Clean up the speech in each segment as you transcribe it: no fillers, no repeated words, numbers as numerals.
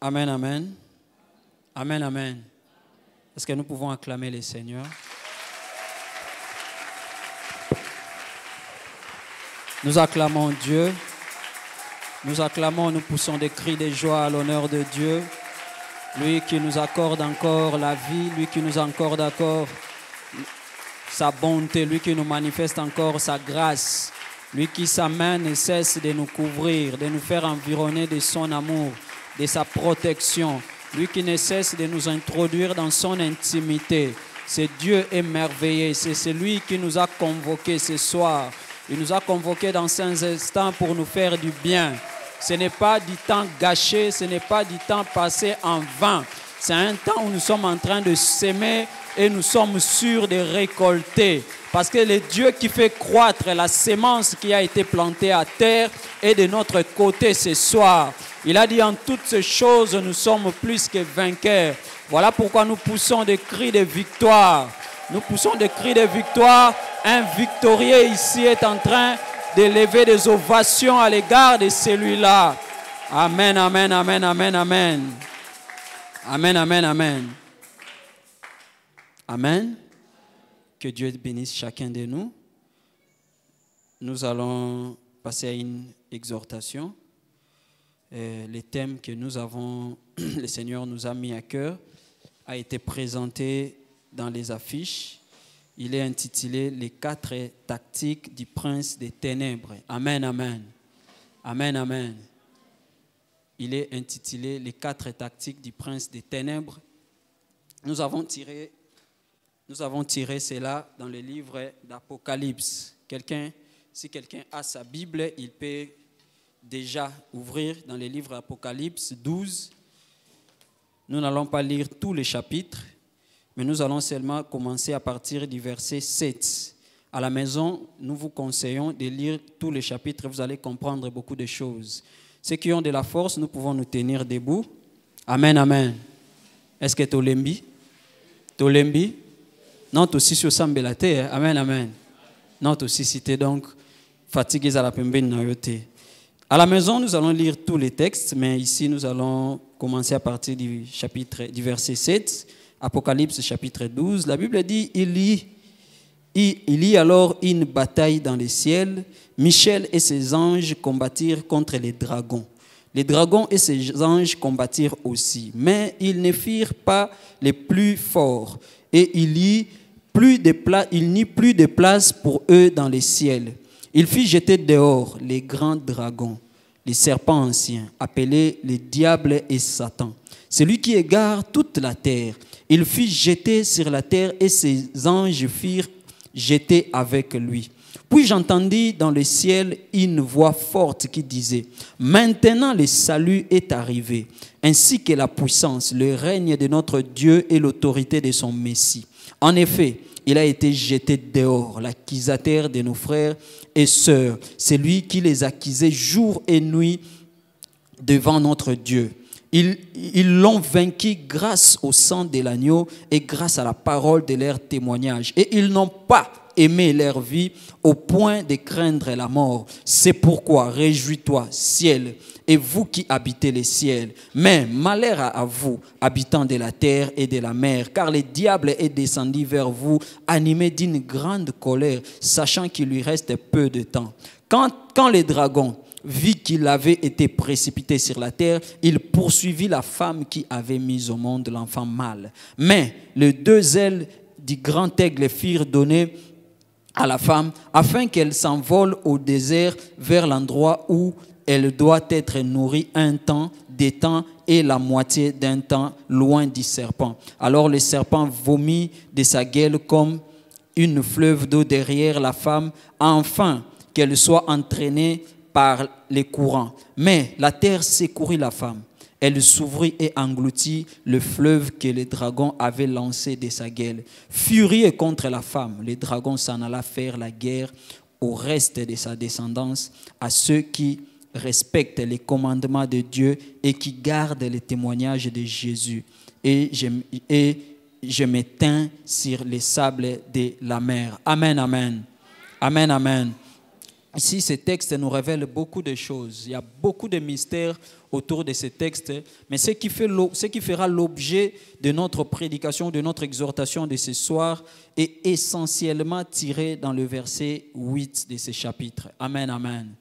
Amen, amen. Amen, amen. Est-ce que nous pouvons acclamer le Seigneur? Nous acclamons Dieu. Nous acclamons, nous poussons des cris de joie à l'honneur de Dieu. Lui qui nous accorde encore la vie, lui qui nous accorde encore sa bonté, lui qui nous manifeste encore sa grâce, lui qui sa main ne cesse de nous couvrir, de nous faire environner de son amour, de sa protection, lui qui ne cesse de nous introduire dans son intimité. C'est Dieu émerveillé, c'est celui qui nous a convoqués ce soir. Il nous a convoqués dans ces instants pour nous faire du bien. Ce n'est pas du temps gâché, ce n'est pas du temps passé en vain. C'est un temps où nous sommes en train de s'aimer et nous sommes sûrs de récolter. Parce que le Dieu qui fait croître la sémence qui a été plantée à terre est de notre côté ce soir. Il a dit en toutes ces choses, nous sommes plus que vainqueurs. Voilà pourquoi nous poussons des cris de victoire. Nous poussons des cris de victoire. Un victorieux ici est en train d'élever des ovations à l'égard de celui-là. Amen, amen, amen, amen, amen. Amen, amen, amen. Amen. Que Dieu bénisse chacun de nous. Nous allons passer à une exhortation. Le thème que nous avons, le Seigneur nous a mis à cœur, a été présenté dans les affiches. Il est intitulé « Les 4 tactiques du prince des ténèbres ». Amen, amen. Amen, amen. Il est intitulé « Les 4 tactiques du prince des ténèbres ». Nous avons tiré cela dans le livre d'Apocalypse. Si quelqu'un a sa Bible, il peut déjà ouvrir dans le livre d'Apocalypse 12. Nous n'allons pas lire tous les chapitres, mais nous allons seulement commencer à partir du verset 7. À la maison, nous vous conseillons de lire tous les chapitres, vous allez comprendre beaucoup de choses. Ceux qui ont de la force, nous pouvons nous tenir debout. Amen, amen. Est-ce que Tolembi? Tolembi? Non, tu aussi sur Sambelate. Amen, amen. Non, tu aussi cité donc fatigué à la pembine nayote. À la maison, nous allons lire tous les textes, mais ici, nous allons commencer à partir du verset 7. Apocalypse chapitre 12, la Bible dit, il y alors une bataille dans les ciels. Michel et ses anges combattirent contre les dragons. Les dragons et ses anges combattirent aussi, mais ils ne firent pas les plus forts. Et il n'y plus de place pour eux dans les ciels. Il fit jeter dehors les grands dragons, les serpents anciens, appelés les diables et Satan, celui qui égare toute la terre. Il fut jeté sur la terre et ses anges furent jetés avec lui. Puis j'entendis dans le ciel une voix forte qui disait « Maintenant le salut est arrivé, ainsi que la puissance, le règne de notre Dieu et l'autorité de son Messie. En effet, il a été jeté dehors, l'accusateur de nos frères et sœurs, celui qui les accusait jour et nuit devant notre Dieu. Ils l'ont vaincu grâce au sang de l'agneau et grâce à la parole de leur témoignage. Et ils n'ont pas aimé leur vie au point de craindre la mort. C'est pourquoi réjouis-toi, ciel, et vous qui habitez les ciels. Mais malheur à vous, habitants de la terre et de la mer, car le diable est descendu vers vous, animé d'une grande colère, sachant qu'il lui reste peu de temps. Quand les dragons vit qu'il avait été précipité sur la terre, il poursuivit la femme qui avait mis au monde l'enfant mâle. Mais les 2 ailes du grand aigle furent données à la femme afin qu'elle s'envole au désert vers l'endroit où elle doit être nourrie un temps, des temps et la moitié d'un temps loin du serpent. Alors le serpent vomit de sa gueule comme une fleuve d'eau derrière la femme, afin qu'elle soit entraînée par les courants. Mais la terre secourit la femme. Elle s'ouvrit et engloutit le fleuve que le dragon avait lancé de sa gueule. Furieux contre la femme, le dragon s'en alla faire la guerre au reste de sa descendance, à ceux qui respectent les commandements de Dieu et qui gardent les témoignages de Jésus. Et je m'éteins sur les sables de la mer. Amen, amen. Amen, amen. Ici, ces textes nous révèlent beaucoup de choses. Il y a beaucoup de mystères autour de ces textes. Mais ce qui fera l'objet de notre prédication, de notre exhortation de ce soir, est essentiellement tiré dans le verset 8 de ce chapitre. Amen, amen.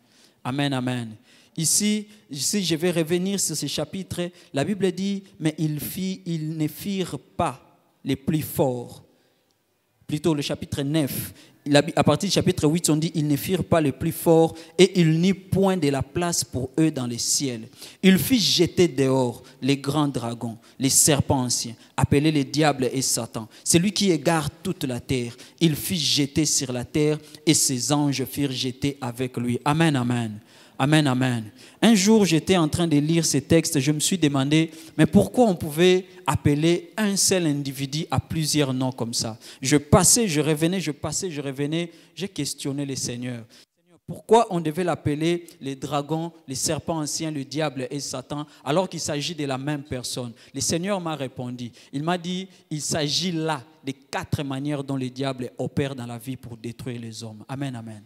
Amen, amen. Ici, je vais revenir sur ce chapitre. La Bible dit, mais ils ne firent pas les plus forts. Plutôt le chapitre 9. À partir du chapitre 8, on dit, ils ne firent pas les plus forts et il n'y point de la place pour eux dans les ciels. Il fit jeter dehors les grands dragons, les serpents anciens, appelés les diables et Satan. C'est lui qui égare toute la terre. Il fit jeter sur la terre et ses anges firent jeter avec lui. Amen, amen. Amen, amen. Un jour, j'étais en train de lire ces textes, je me suis demandé, mais pourquoi on pouvait appeler un seul individu à plusieurs noms comme ça? Je passais, je revenais, j'ai questionné le Seigneur. Pourquoi on devait l'appeler les dragons, les serpents anciens, le diable et Satan, alors qu'il s'agit de la même personne? Le Seigneur m'a répondu. Il m'a dit, il s'agit là des 4 manières dont le diable opère dans la vie pour détruire les hommes. Amen, amen.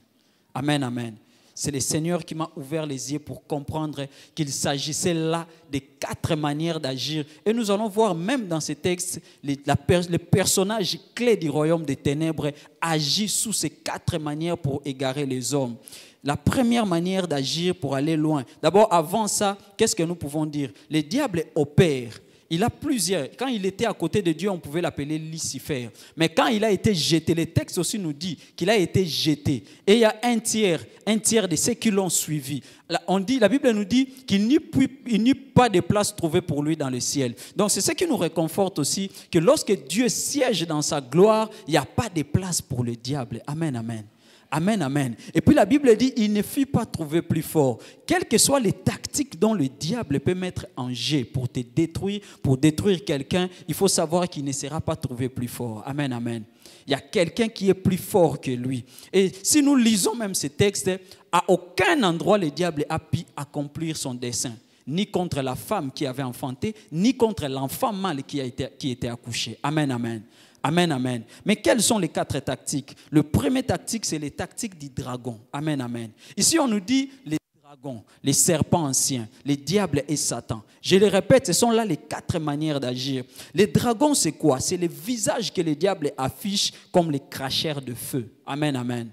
Amen, amen. C'est le Seigneur qui m'a ouvert les yeux pour comprendre qu'il s'agissait là des 4 manières d'agir. Et nous allons voir même dans ces textes, le personnage clé du royaume des ténèbres agit sous ces 4 manières pour égarer les hommes. La première manière d'agir pour aller loin. D'abord, avant ça, qu'est-ce que nous pouvons dire? Le diable opère. Il a plusieurs. Quand il était à côté de Dieu, on pouvait l'appeler Lucifer. Mais quand il a été jeté, le texte aussi nous dit qu'il a été jeté. Et il y a un tiers de ceux qui l'ont suivi. La Bible nous dit qu'il n'y eut pas de place trouvée pour lui dans le ciel. Donc c'est ce qui nous réconforte aussi, que lorsque Dieu siège dans sa gloire, il n'y a pas de place pour le diable. Amen, amen. Amen, amen. Et puis la Bible dit, il ne fut pas trouvé plus fort. Quelles que soient les tactiques dont le diable peut mettre en jeu pour te détruire, pour détruire quelqu'un, il faut savoir qu'il ne sera pas trouvé plus fort. Amen, amen. Il y a quelqu'un qui est plus fort que lui. Et si nous lisons même ces textes, à aucun endroit le diable a pu accomplir son dessein. Ni contre la femme qui avait enfanté, ni contre l'enfant mâle qui était accouché. Amen, amen. Amen, amen. Mais quelles sont les 4 tactiques? Le premier tactique, c'est les tactiques du dragon. Amen, amen. Ici, on nous dit les dragons, les serpents anciens, les diables et Satan. Je le répète, ce sont là les 4 manières d'agir. Les dragons, c'est quoi? C'est le visage que le diable affiche comme les cracheurs de feu. Amen, amen.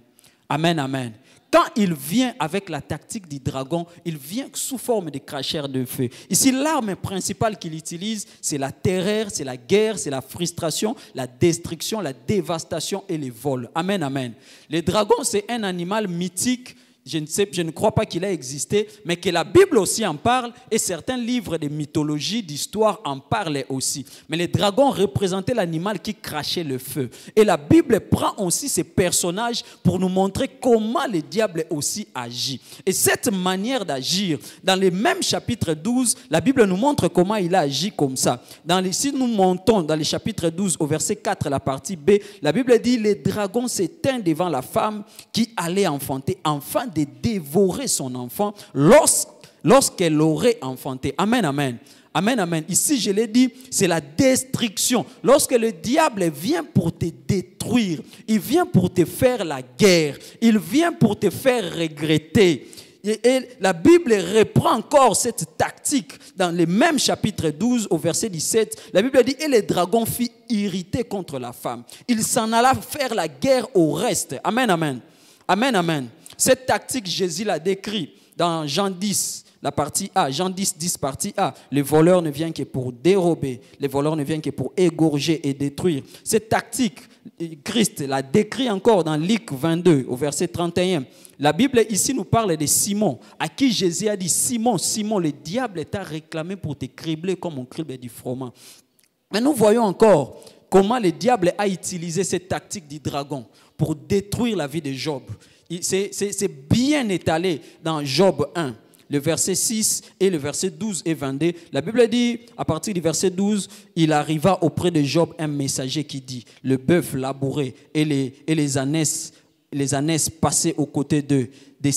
Amen, amen. Quand il vient avec la tactique du dragon, il vient sous forme de cracheur de feu. Ici, l'arme principale qu'il utilise, c'est la terreur, c'est la guerre, c'est la frustration, la destruction, la dévastation et les vols. Amen, amen. Le dragon, c'est un animal mythique. Je ne crois pas qu'il ait existé, mais que la Bible aussi en parle et certains livres de mythologie, d'histoire en parlent aussi. Mais les dragons représentaient l'animal qui crachait le feu. Et la Bible prend aussi ces personnages pour nous montrer comment le diable aussi agit. Et cette manière d'agir, dans le même chapitre 12, la Bible nous montre comment il a agi comme ça. Si nous montons dans le chapitre 12 au verset 4, la partie B, la Bible dit « Les dragons s'éteignent devant la femme qui allait enfanter, enfant de dévorer son enfant lorsqu'elle aurait enfanté. » Amen, amen. Amen, amen. Ici, je l'ai dit, c'est la destruction. Lorsque le diable vient pour te détruire, il vient pour te faire la guerre, il vient pour te faire regretter. Et la Bible reprend encore cette tactique dans le même chapitre 12 au verset 17. La Bible dit « Et le dragon fut irrité contre la femme. Il s'en alla faire la guerre au reste. » Amen, amen. Amen, amen. Cette tactique, Jésus l'a décrit dans Jean 10, la partie A. Jean 10, 10, partie A. Le voleur ne vient que pour dérober. Le voleur ne vient que pour égorger et détruire. Cette tactique, Christ l'a décrit encore dans Luc 22, au verset 31. La Bible ici nous parle de Simon, à qui Jésus a dit « Simon, Simon, le diable t'a réclamé pour te cribler comme on crible du froment. » Mais nous voyons encore comment le diable a utilisé cette tactique du dragon pour détruire la vie de Job. C'est bien étalé dans Job 1, le verset 6 et le verset 12 et 22. La Bible dit, à partir du verset 12, il arriva auprès de Job un messager qui dit « Le bœuf labouré et les ânesses passés aux côtés d'eux, des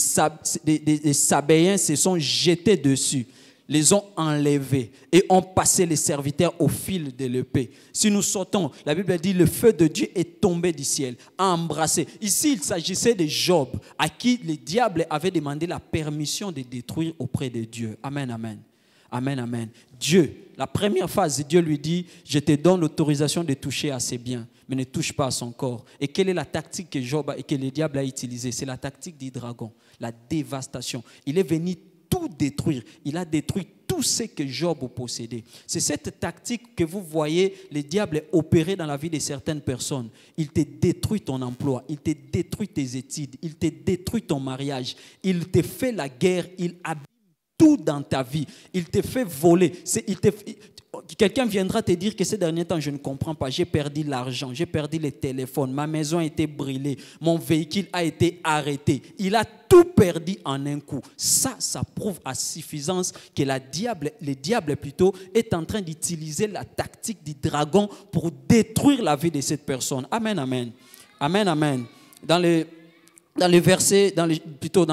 Sabéens se sont jetés dessus. les ont enlevés et ont passé les serviteurs au fil de l'épée. Si nous sautons, la Bible dit le feu de Dieu est tombé du ciel, a embrassé. Ici, il s'agissait de Job, à qui le diable avait demandé la permission de détruire auprès de Dieu. Amen, amen. Amen, amen. Dieu, la première phase, Dieu lui dit, je te donne l'autorisation de toucher à ses biens, mais ne touche pas à son corps. Et quelle est la tactique que Job et que le diable a utilisée? C'est la tactique du dragon, la dévastation. Il est venu tout détruire. Il a détruit tout ce que Job possédait. C'est cette tactique que vous voyez le diable opérer dans la vie de certaines personnes. Il te détruit ton emploi, il te détruit tes études, il te détruit ton mariage, il te fait la guerre, il abîme tout dans ta vie. Il te fait voler. Quelqu'un viendra te dire que ces derniers temps, je ne comprends pas. J'ai perdu l'argent, j'ai perdu les téléphones, ma maison a été brûlée, mon véhicule a été arrêté. Il a tout perdu en un coup. Ça prouve à suffisance que le diable plutôt est en train d'utiliser la tactique du dragon pour détruire la vie de cette personne. Amen, amen. Amen, amen. Dans les versets, dans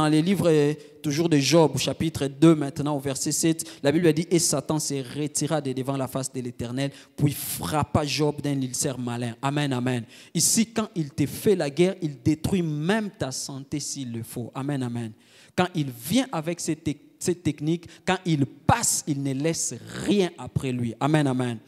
les livres toujours de Job, chapitre 2 maintenant au verset 7, la Bible dit « Et Satan se retira de devant la face de l'Éternel, puis frappa Job d'un ulcère malin. » Amen, amen. Ici, quand il te fait la guerre, il détruit même ta santé s'il le faut. Amen, amen. Quand il vient avec cette technique, quand il passe, il ne laisse rien après lui. Amen, amen.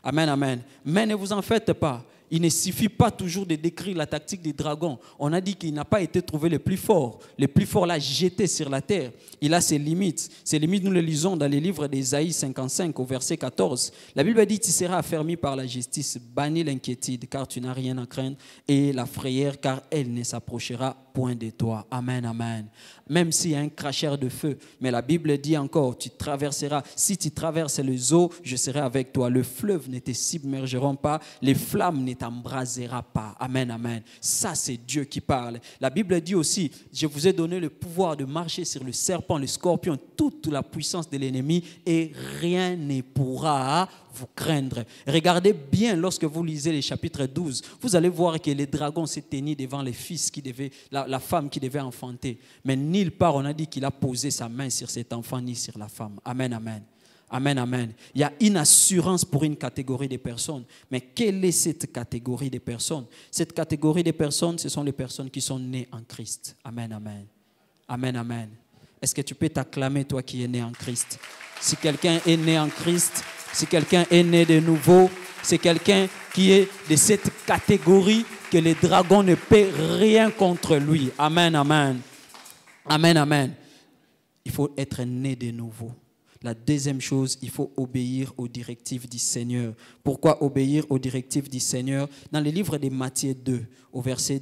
Amen, amen. Mais ne vous en faites pas. Il ne suffit pas toujours de décrire la tactique des dragons. On a dit qu'il n'a pas été trouvé le plus fort. Le plus fort l'a jeté sur la terre. Il a ses limites. Ses limites, nous les lisons dans les livres d'Ésaïe 55 au verset 14. La Bible dit « Tu seras affermi par la justice, banni l'inquiétude, car tu n'as rien à craindre, et la frayeur, car elle ne s'approchera point de toi. » Amen, amen. Même s'il y a un cracheur de feu, mais la Bible dit encore, tu traverseras, si tu traverses les eaux, je serai avec toi. Le fleuve ne te submergeront pas, les flammes ne t'embrasera pas. Amen, amen. Ça, c'est Dieu qui parle. La Bible dit aussi, je vous ai donné le pouvoir de marcher sur le serpent, le scorpion, toute la puissance de l'ennemi, et rien ne pourra vous craindre. Regardez bien lorsque vous lisez les chapitres 12, vous allez voir que les dragons s'est tenu devant les fils qui devaient, la femme qui devait enfanter. Mais nulle part on a dit qu'il a posé sa main sur cet enfant ni sur la femme. Amen, amen. Amen, amen. Il y a une assurance pour une catégorie de personnes. Mais quelle est cette catégorie de personnes? Cette catégorie de personnes, ce sont les personnes qui sont nées en Christ. Amen, amen. Amen, amen. Est-ce que tu peux t'acclamer, toi qui es né en Christ? Si quelqu'un est né en Christ, si quelqu'un est né de nouveau, c'est quelqu'un qui est de cette catégorie que les dragons ne paient rien contre lui. Amen, amen. Amen, amen. Il faut être né de nouveau. La deuxième chose, il faut obéir aux directives du Seigneur. Pourquoi obéir aux directives du Seigneur? Dans le livre de Matthieu 2, au verset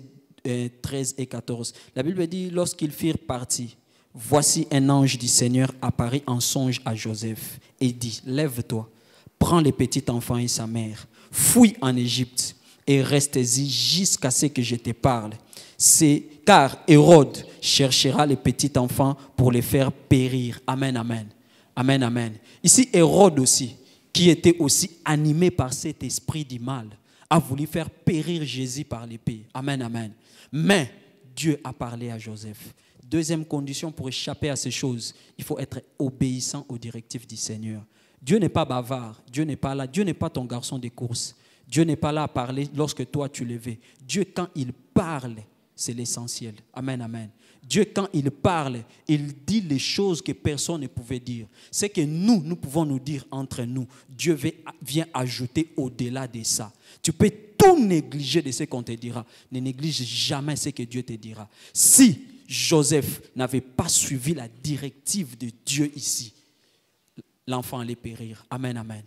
13 et 14, la Bible dit, lorsqu'ils firent partie, voici un ange du Seigneur apparut en songe à Joseph et dit, lève-toi, prends le petit enfant et sa mère, fuis en Égypte et reste-y jusqu'à ce que je te parle. C'est car Hérode cherchera les petits enfants pour les faire périr. Amen, amen. Amen, amen. Ici, Hérode aussi, qui était aussi animé par cet esprit du mal, a voulu faire périr Jésus par l'épée. Amen, amen. Mais Dieu a parlé à Joseph. Deuxième condition pour échapper à ces choses, il faut être obéissant aux directives du Seigneur. Dieu n'est pas bavard, Dieu n'est pas là, Dieu n'est pas ton garçon de course. Dieu n'est pas là à parler lorsque toi tu le veux. Dieu, quand il parle, c'est l'essentiel. Amen, amen. Dieu, quand il parle, il dit les choses que personne ne pouvait dire. C'est que nous pouvons nous dire entre nous. Dieu vient ajouter au-delà de ça. Tu peux tout négliger de ce qu'on te dira. Ne néglige jamais ce que Dieu te dira. Si Joseph n'avait pas suivi la directive de Dieu ici, l'enfant allait périr. Amen, amen.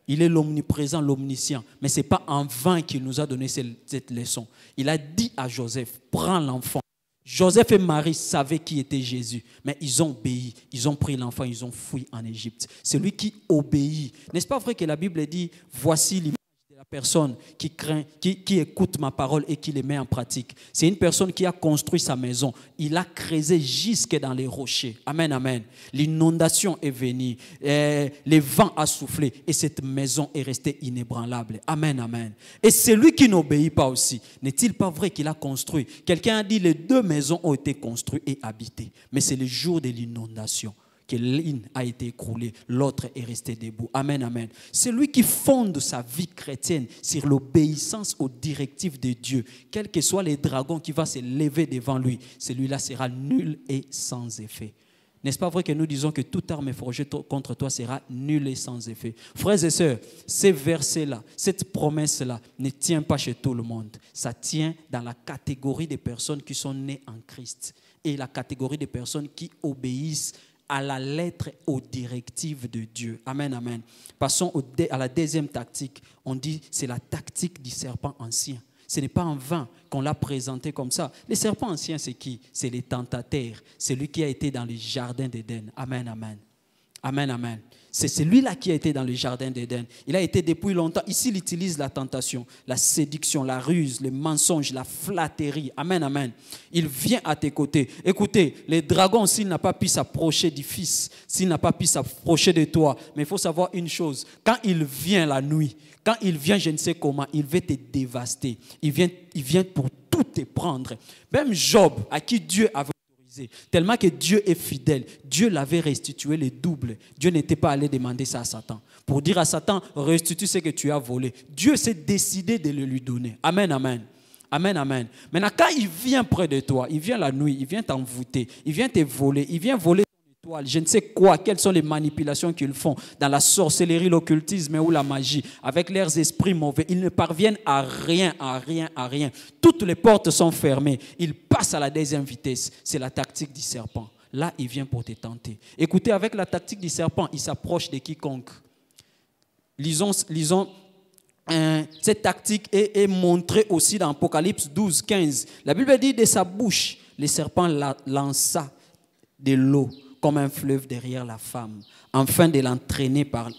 Il est l'omniprésent, l'omniscient. Mais ce n'est pas en vain qu'il nous a donné cette leçon. Il a dit à Joseph, prends l'enfant. Joseph et Marie savaient qui était Jésus, mais ils ont obéi, ils ont pris l'enfant, ils ont fui en Égypte. C'est lui qui obéit. N'est-ce pas vrai que la Bible dit, voici l'image de la personne qui craint, qui écoute ma parole et qui les met en pratique. C'est une personne qui a construit sa maison. Il a creusé jusque dans les rochers. Amen, amen. L'inondation est venue, les vents ont soufflé et cette maison est restée inébranlable. Amen, amen. Et celui qui n'obéit pas aussi, n'est-il pas vrai qu'il a construit? Quelqu'un a dit les deux maisons ont été construites et habitées, mais c'est le jour de l'inondation que l'une a été écroulée, l'autre est restée debout. Amen, amen. C'est lui qui fonde sa vie chrétienne sur l'obéissance aux directives de Dieu. Quels que soient les dragons qui vont se lever devant lui, celui-là sera nul et sans effet. N'est-ce pas vrai que nous disons que toute arme forgée contre toi sera nulle et sans effet? Frères et sœurs, ces versets-là, cette promesse-là ne tient pas chez tout le monde. Ça tient dans la catégorie des personnes qui sont nées en Christ et la catégorie des personnes qui obéissent à la lettre aux directives de Dieu. Amen, amen. Passons à la deuxième tactique. On dit c'est la tactique du serpent ancien. Ce n'est pas en vain qu'on l'a présenté comme ça. Le serpent ancien, c'est qui? C'est les tentateurs. C'est lui qui a été dans le jardin d'Éden. Amen, amen. Amen, amen. C'est celui-là qui a été dans le jardin d'Éden. Il a été depuis longtemps. Ici, il utilise la tentation, la séduction, la ruse, le mensonge, la flatterie. Amen, amen. Il vient à tes côtés. Écoutez, les dragons, s'il n'a pas pu s'approcher du Fils, s'il n'a pas pu s'approcher de toi, mais il faut savoir une chose. Quand il vient la nuit, quand il vient je ne sais comment, il veut te dévaster. Il vient pour tout te prendre. Même Job, à qui Dieu avait tellement que Dieu est fidèle, Dieu l'avait restitué le double. Dieu n'était pas allé demander ça à Satan. Pour dire à Satan, restitue ce que tu as volé. Dieu s'est décidé de le lui donner. Amen, amen. Amen, amen. Maintenant, quand il vient près de toi, il vient la nuit, il vient t'envoûter, il vient te voler, il vient voler ton étoile, je ne sais quoi, quelles sont les manipulations qu'ils font dans la sorcellerie, l'occultisme ou la magie, avec leurs esprits mauvais. Ils ne parviennent à rien, à rien, à rien. Toutes les portes sont fermées. Ils passent à la deuxième vitesse. C'est la tactique du serpent. Là, il vient pour te tenter. Écoutez, avec la tactique du serpent, il s'approche de quiconque. Lisons cette tactique est montrée aussi dans Apocalypse 12, 15. La Bible dit de sa bouche, le serpent lança de l'eau comme un fleuve derrière la femme, afin de l'entraîner par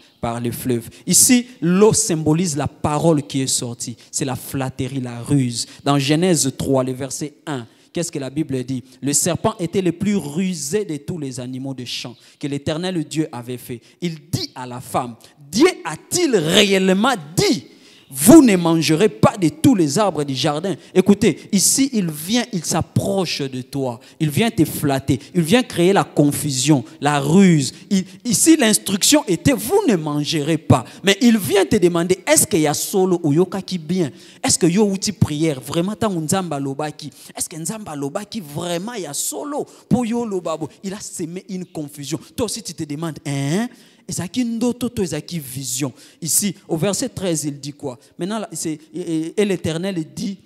le fleuve. Ici, l'eau symbolise la parole qui est sortie. C'est la flatterie, la ruse. Dans Genèse 3, le verset 1, qu'est-ce que la Bible dit? Le serpent était le plus rusé de tous les animaux de champ que l'Éternel Dieu avait fait. Il dit à la femme, Dieu a-t-il réellement dit, vous ne mangerez pas de tous les arbres du jardin? Écoutez, ici, il s'approche de toi. Il vient te flatter. Il vient créer la confusion, la ruse. Ici, l'instruction était, vous ne mangerez pas. Mais il vient te demander, est-ce qu'il y a solo ou yoka qui bien? Est-ce que yo outil prière vraiment tant nzamba lobaki? Est-ce que nzamba lobaki vraiment il y a solo pour yo lobabo? Il a semé une confusion. Toi aussi, tu te demandes, hein? Et vision. Ici, au verset 13, il dit quoi? Maintenant, et l'Éternel dit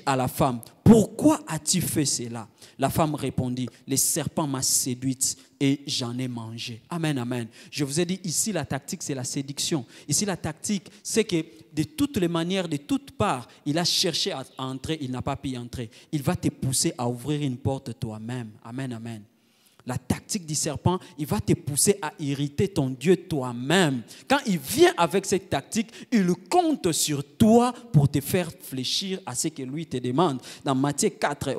à la femme, pourquoi as-tu fait cela? La femme répondit, le serpent m'a séduite et j'en ai mangé. Amen, amen. Je vous ai dit, ici, la tactique, c'est la séduction. Ici, la tactique, c'est que de toutes les manières, de toutes parts, il a cherché à entrer, il n'a pas pu y entrer. Il va te pousser à ouvrir une porte toi-même. Amen, amen. La tactique du serpent, il va te pousser à irriter ton Dieu toi-même. Quand il vient avec cette tactique, il compte sur toi pour te faire fléchir à ce que lui te demande. Dans Matthieu 4,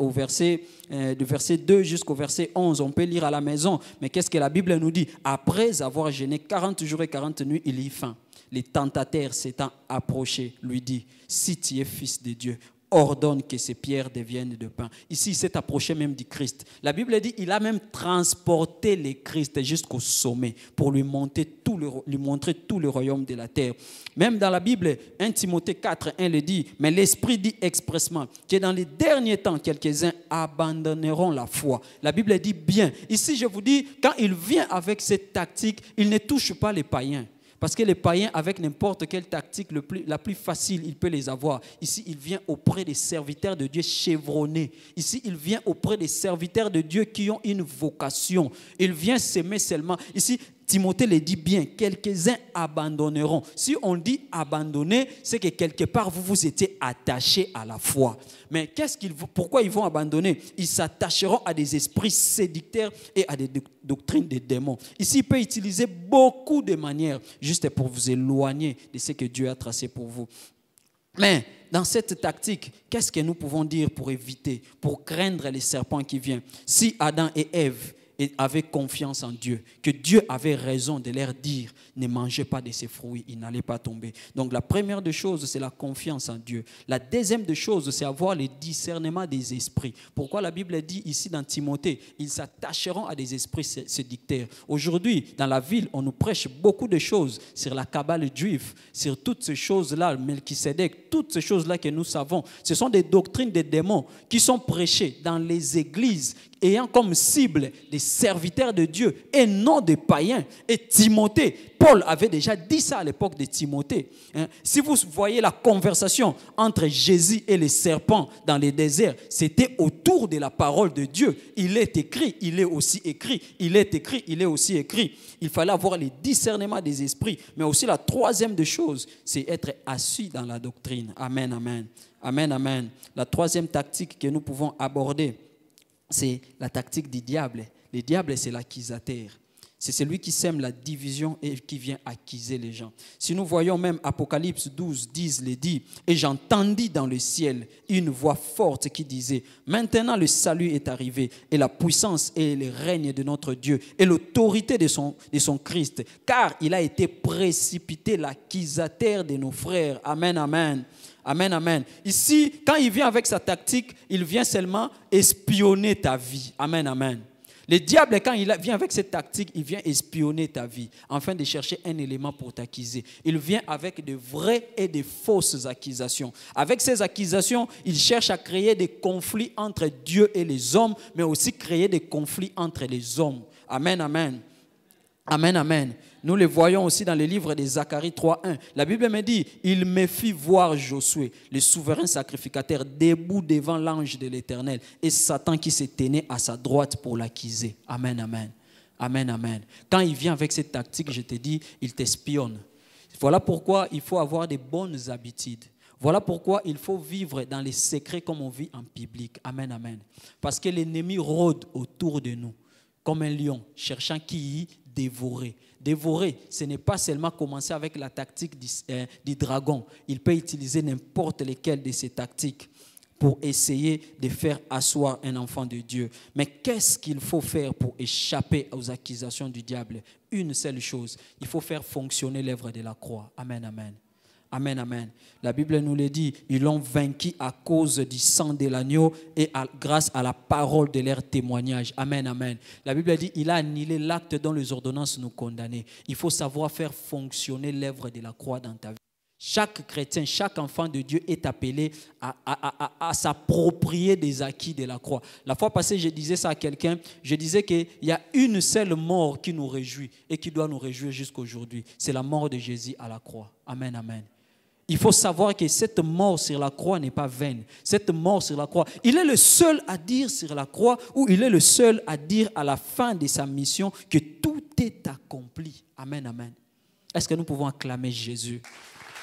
du verset 2 jusqu'au verset 11, on peut lire à la maison. Mais qu'est-ce que la Bible nous dit? Après avoir jeûné 40 jours et 40 nuits, il y eut faim. Les tentateurs s'étant approchés, lui dit, si tu es fils de Dieu, ordonne que ces pierres deviennent de pain. Ici, il s'est approché même du Christ. La Bible dit qu'il a même transporté le Christ jusqu'au sommet pour lui montrer tout le royaume de la terre. Même dans la Bible, 1 Timothée 4, 1 le dit, mais l'Esprit dit expressement que dans les derniers temps, quelques-uns abandonneront la foi. La Bible dit bien. Ici, je vous dis, quand il vient avec cette tactique, il ne touche pas les païens. Parce que les païens, avec n'importe quelle tactique la plus facile, il peut les avoir. Ici, il vient auprès des serviteurs de Dieu chevronnés. Ici, il vient auprès des serviteurs de Dieu qui ont une vocation. Il vient s'aimer seulement. Ici, Timothée le dit bien, quelques-uns abandonneront. Si on dit abandonner, c'est que quelque part, vous étiez attachés à la foi. Mais pourquoi ils vont abandonner? Ils s'attacheront à des esprits séducteurs et à des doctrines des démons. Ici, il peut utiliser beaucoup de manières juste pour vous éloigner de ce que Dieu a tracé pour vous. Mais dans cette tactique, qu'est-ce que nous pouvons dire pour éviter, pour craindre les serpents qui viennent? Si Adam et Ève et avaient confiance en Dieu, que Dieu avait raison de leur dire ne mangez pas de ces fruits, ils n'allaient pas tomber. Donc la première des choses, c'est la confiance en Dieu. La deuxième des choses, c'est avoir le discernement des esprits. Pourquoi la Bible dit ici dans Timothée, ils s'attacheront à des esprits séducteurs. Aujourd'hui, dans la ville, on nous prêche beaucoup de choses sur la Kabbale juive, sur toutes ces choses-là, Melchisedec, toutes ces choses-là que nous savons. Ce sont des doctrines des démons qui sont prêchées dans les églises ayant comme cible des serviteurs de Dieu et non des païens. Et Timothée, Paul avait déjà dit ça à l'époque de Timothée. Si vous voyez la conversation entre Jésus et les serpents dans le désert, c'était autour de la parole de Dieu. Il est écrit, il est aussi écrit. Il est écrit, il est aussi écrit. Il fallait avoir le discernement des esprits. Mais aussi la troisième des choses, c'est être assis dans la doctrine. Amen, amen. Amen, amen. La troisième tactique que nous pouvons aborder, c'est la tactique du diable. Le diable, c'est l'accusateur. C'est celui qui sème la division et qui vient accuser les gens. Si nous voyons même Apocalypse 12, 10 le dit, « Et j'entendis dans le ciel une voix forte qui disait, « Maintenant le salut est arrivé, et la puissance et le règne de notre Dieu, et l'autorité de son Christ, car il a été précipité l'accusateur de nos frères. » Amen, amen. Amen, amen. Ici, quand il vient avec sa tactique, il vient seulement espionner ta vie. Amen, amen. Le diable, quand il vient avec cette tactique, il vient espionner ta vie, afin de chercher un élément pour t'accuser. Il vient avec de vraies et de fausses accusations. Avec ces accusations, il cherche à créer des conflits entre Dieu et les hommes, mais aussi créer des conflits entre les hommes. Amen, amen. Amen, amen. Nous le voyons aussi dans le livre de Zacharie 3.1. La Bible me dit, il me fit voir Josué, le souverain sacrificateur, debout devant l'ange de l'Éternel, et Satan qui se tenait à sa droite pour l'accuser. Amen, amen. Amen, amen. Quand il vient avec cette tactique, je te dis, il t'espionne. Voilà pourquoi il faut avoir de bonnes habitudes. Voilà pourquoi il faut vivre dans les secrets comme on vit en public. Amen, amen. Parce que l'ennemi rôde autour de nous, comme un lion, cherchant qui y dévorer. Dévorer, ce n'est pas seulement commencer avec la tactique du dragon. Il peut utiliser n'importe lesquelles de ces tactiques pour essayer de faire asseoir un enfant de Dieu. Mais qu'est-ce qu'il faut faire pour échapper aux accusations du diable? Une seule chose, il faut faire fonctionner l'œuvre de la croix. Amen, amen. Amen, amen. La Bible nous le dit, ils l'ont vaincu à cause du sang de l'agneau et grâce à la parole de leur témoignage. Amen, amen. La Bible dit, il a annulé l'acte dont les ordonnances nous condamnaient. Il faut savoir faire fonctionner l'œuvre de la croix dans ta vie. Chaque chrétien, chaque enfant de Dieu est appelé à s'approprier des acquis de la croix. La fois passée, je disais ça à quelqu'un, je disais qu'il y a une seule mort qui nous réjouit et qui doit nous réjouir jusqu'à aujourd'hui. C'est la mort de Jésus à la croix. Amen, amen. Il faut savoir que cette mort sur la croix n'est pas vaine. Cette mort sur la croix, il est le seul à dire sur la croix, ou il est le seul à dire à la fin de sa mission que tout est accompli. Amen, amen. Est-ce que nous pouvons acclamer Jésus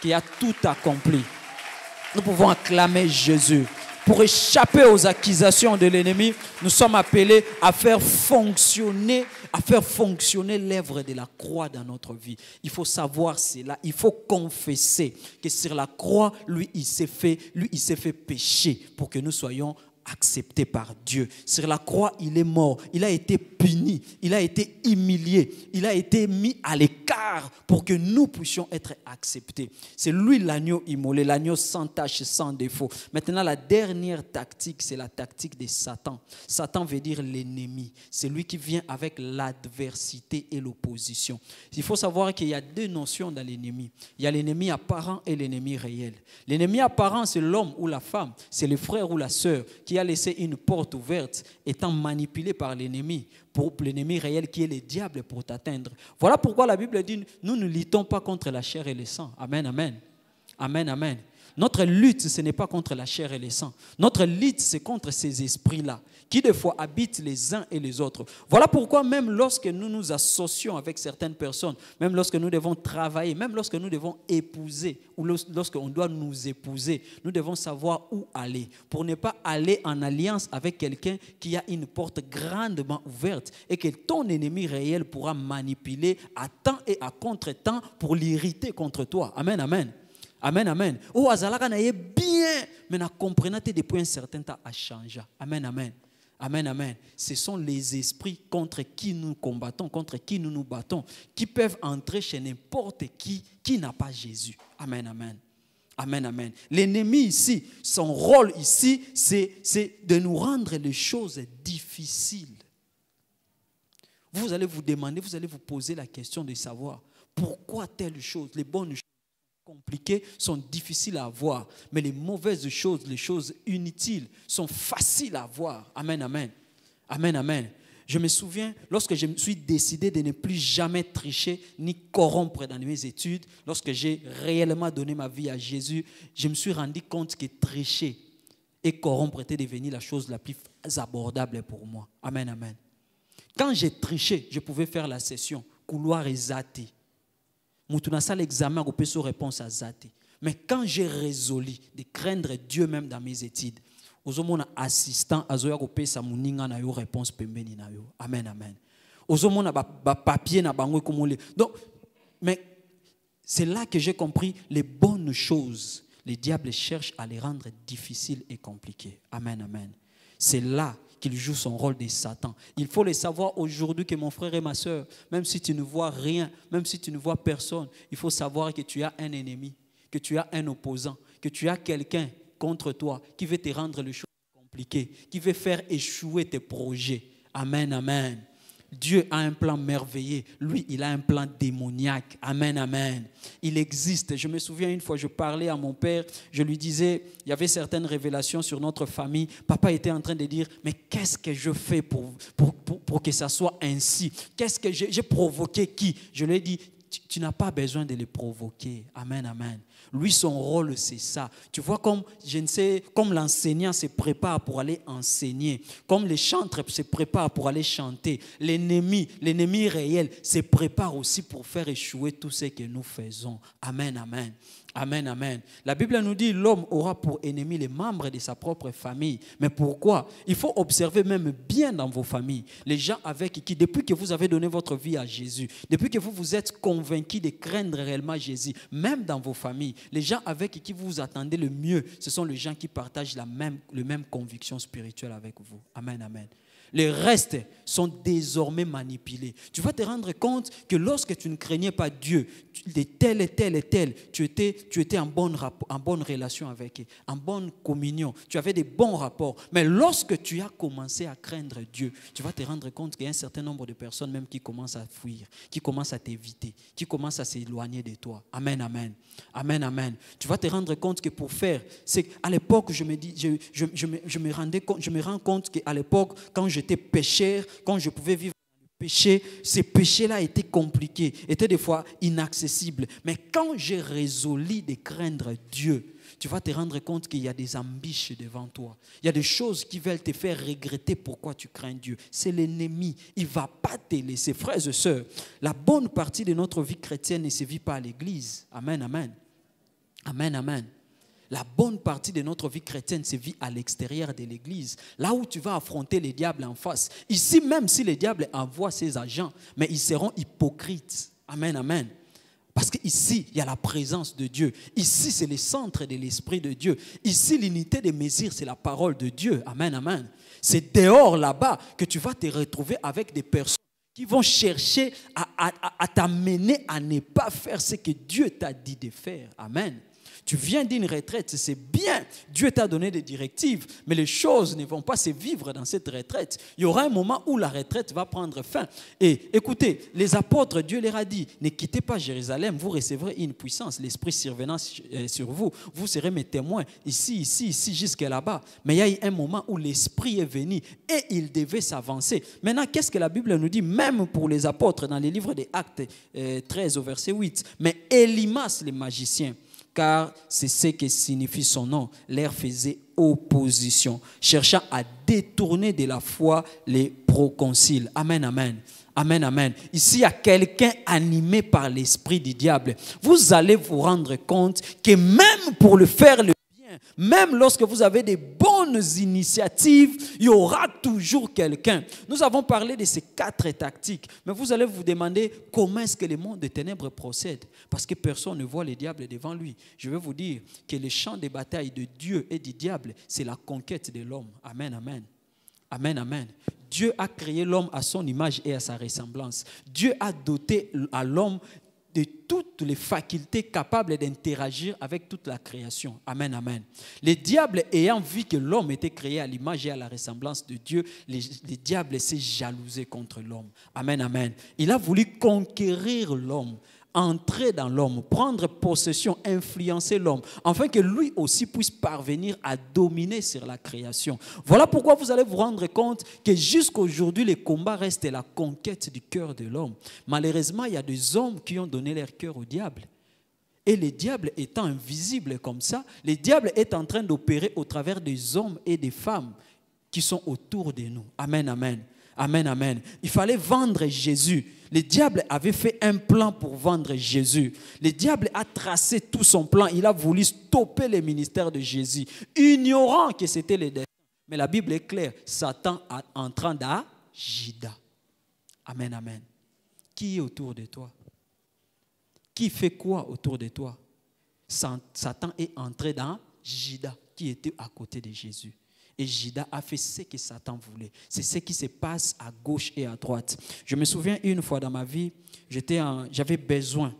qui a tout accompli? Nous pouvons acclamer Jésus. Pour échapper aux accusations de l'ennemi, nous sommes appelés à faire fonctionner l'œuvre de la croix dans notre vie. Il faut savoir cela. Il faut confesser que sur la croix, lui, il s'est fait pécher pour que nous soyons accepté par Dieu. Sur la croix, il est mort. Il a été puni. Il a été humilié. Il a été mis à l'écart pour que nous puissions être acceptés. C'est lui l'agneau immolé, l'agneau sans tache, sans défaut. Maintenant, la dernière tactique, c'est la tactique de Satan. Satan veut dire l'ennemi. C'est lui qui vient avec l'adversité et l'opposition. Il faut savoir qu'il y a deux notions dans l'ennemi. Il y a l'ennemi apparent et l'ennemi réel. L'ennemi apparent, c'est l'homme ou la femme. C'est le frère ou la sœur qui a laissé une porte ouverte, étant manipulé par l'ennemi, pour l'ennemi réel qui est le diable pour t'atteindre. Voilà pourquoi la Bible dit, nous ne luttons pas contre la chair et le sang. Amen, amen. Amen, amen. Notre lutte, ce n'est pas contre la chair et le sang. Notre lutte, c'est contre ces esprits-là, qui des fois habitent les uns et les autres. Voilà pourquoi même lorsque nous nous associons avec certaines personnes, même lorsque nous devons travailler, même lorsque nous devons épouser, ou lorsqu'on doit nous épouser, nous devons savoir où aller, pour ne pas aller en alliance avec quelqu'un qui a une porte grandement ouverte et que ton ennemi réel pourra manipuler à temps et à contre-temps pour l'irriter contre toi. Amen, amen. Amen, amen. Oh, azalaka na ye bien, mais na comprenate depuis un certain temps à changer. Amen, amen. Amen, amen. Ce sont les esprits contre qui nous combattons, contre qui nous nous battons, qui peuvent entrer chez n'importe qui n'a pas Jésus. Amen, amen. Amen, amen. L'ennemi ici, son rôle ici, c'est de nous rendre les choses difficiles. Vous allez vous demander, vous allez vous poser la question de savoir pourquoi telle chose, les bonnes choses compliquées sont difficiles à voir, mais les mauvaises choses, les choses inutiles sont faciles à voir. Amen, amen. Amen, amen. Je me souviens, lorsque je me suis décidé de ne plus jamais tricher ni corrompre dans mes études, lorsque j'ai réellement donné ma vie à Jésus, je me suis rendu compte que tricher et corrompre était devenu la chose la plus abordable pour moi. Amen, amen. Quand j'ai triché, je pouvais faire la session, couloir et zati. Moutounassa l'examen, on peut se réponse à zati. Mais quand j'ai résolu de craindre Dieu même dans mes études, ozomona assistant azoya kopesa muninga na yo réponse pembeni na yo. Amen, amen. Ozomona ba papier na bango komole. Donc, mais c'est là que j'ai compris les bonnes choses. Les diables cherchent à les rendre difficiles et compliquées. Amen, amen. C'est là qu'il joue son rôle de Satan. Il faut le savoir aujourd'hui que mon frère et ma soeur, même si tu ne vois rien, même si tu ne vois personne, il faut savoir que tu as un ennemi, que tu as un opposant, que tu as quelqu'un contre toi qui veut te rendre les choses compliquées, qui veut faire échouer tes projets. Amen, amen. Dieu a un plan merveilleux. Lui, il a un plan démoniaque. Amen, amen. Il existe. Je me souviens une fois, je parlais à mon père, je lui disais, il y avait certaines révélations sur notre famille. Papa était en train de dire, mais qu'est-ce que je fais pour que ça soit ainsi? Qu'est-ce que j'ai provoqué qui? Je lui ai dit, tu n'as pas besoin de les provoquer. Amen, amen. Lui, son rôle, c'est ça. Tu vois, comme l'enseignant se prépare pour aller enseigner, comme les chantres se préparent pour aller chanter, l'ennemi réel se prépare aussi pour faire échouer tout ce que nous faisons. Amen, amen. Amen, amen. La Bible nous dit l'homme aura pour ennemi les membres de sa propre famille. Mais pourquoi? Il faut observer même bien dans vos familles. Les gens avec qui, depuis que vous avez donné votre vie à Jésus, depuis que vous vous êtes convaincus de craindre réellement Jésus, même dans vos familles, les gens avec qui vous attendez le mieux, ce sont les gens qui partagent la même conviction spirituelle avec vous. Amen, amen. Les restes sont désormais manipulés. Tu vas te rendre compte que lorsque tu ne craignais pas Dieu, de tel et tel et tel, tu étais en bonne relation avec eux, en bonne communion. Tu avais des bons rapports. Mais lorsque tu as commencé à craindre Dieu, tu vas te rendre compte qu'il y a un certain nombre de personnes même qui commencent à fuir, qui commencent à t'éviter, qui commencent à s'éloigner de toi. Amen, amen. Amen, amen. Tu vas te rendre compte que pour faire, c'est qu'à l'époque, je me rends compte qu'à l'époque, quand j'étais pécheur, quand je pouvais vivre dans le péché, ces péchés-là étaient compliqués, étaient des fois inaccessibles. Mais quand j'ai résolu de craindre Dieu, tu vas te rendre compte qu'il y a des embûches devant toi. Il y a des choses qui veulent te faire regretter pourquoi tu crains Dieu. C'est l'ennemi. Il ne va pas te laisser. Frères et sœurs, la bonne partie de notre vie chrétienne ne se vit pas à l'église. Amen, amen. Amen, amen. La bonne partie de notre vie chrétienne se vit à l'extérieur de l'église. Là où tu vas affronter les diables en face. Ici, même si les diables envoient ses agents, mais ils seront hypocrites. Amen, amen. Parce qu'ici, il y a la présence de Dieu. Ici, c'est le centre de l'Esprit de Dieu. Ici, l'unité des mesures, c'est la parole de Dieu. Amen, amen. C'est dehors, là-bas, que tu vas te retrouver avec des personnes qui vont chercher à t'amener à ne pas faire ce que Dieu t'a dit de faire. Amen. Tu viens d'une retraite, c'est bien. Dieu t'a donné des directives, mais les choses ne vont pas se vivre dans cette retraite. Il y aura un moment où la retraite va prendre fin. Et écoutez, les apôtres, Dieu leur a dit, ne quittez pas Jérusalem, vous recevrez une puissance, l'Esprit survenant sur vous. Vous serez mes témoins ici, jusqu'à là-bas. Mais il y a eu un moment où l'Esprit est venu et il devait s'avancer. Maintenant, qu'est-ce que la Bible nous dit, même pour les apôtres, dans les livres des Actes 13 au verset 8. Mais Élymas, les magiciens, car c'est ce que signifie son nom, leur faisait opposition, cherchant à détourner de la foi les proconsuls. Amen, amen. Amen, amen. Ici, il y a quelqu'un animé par l'esprit du diable. Vous allez vous rendre compte que même pour le faire le bien, même lorsque vous avez des bonnes initiatives, il y aura toujours quelqu'un. Nous avons parlé de ces 4 tactiques, mais vous allez vous demander comment est-ce que le monde des ténèbres procède, parce que personne ne voit le diable devant lui. Je vais vous dire que le champ de bataille de Dieu et du diable, c'est la conquête de l'homme. Amen, amen. Amen, amen. Dieu a créé l'homme à son image et à sa ressemblance. Dieu a doté à l'homme de toutes les facultés capables d'interagir avec toute la création. Amen, amen. Les diables ayant vu que l'homme était créé à l'image et à la ressemblance de Dieu, les diables s'est jalousé contre l'homme. Amen, amen. Il a voulu conquérir l'homme, entrer dans l'homme, prendre possession, influencer l'homme, afin que lui aussi puisse parvenir à dominer sur la création. Voilà pourquoi vous allez vous rendre compte que jusqu'à aujourd'hui, les combats restent la conquête du cœur de l'homme. Malheureusement, il y a des hommes qui ont donné leur cœur au diable. Et le diable étant invisible comme ça, le diable est en train d'opérer au travers des hommes et des femmes qui sont autour de nous. Amen, amen. Amen, amen. Il fallait vendre Jésus. Le diable avait fait un plan pour vendre Jésus. Le diable a tracé tout son plan. Il a voulu stopper le ministère de Jésus, ignorant que c'était le destin. Mais la Bible est claire. Satan est en train d'agir. Amen, amen. Qui est autour de toi? Qui fait quoi autour de toi? Satan est entré dans Judas, qui était à côté de Jésus. Et Judas a fait ce que Satan voulait. C'est ce qui se passe à gauche et à droite. Je me souviens une fois dans ma vie, j'avais besoin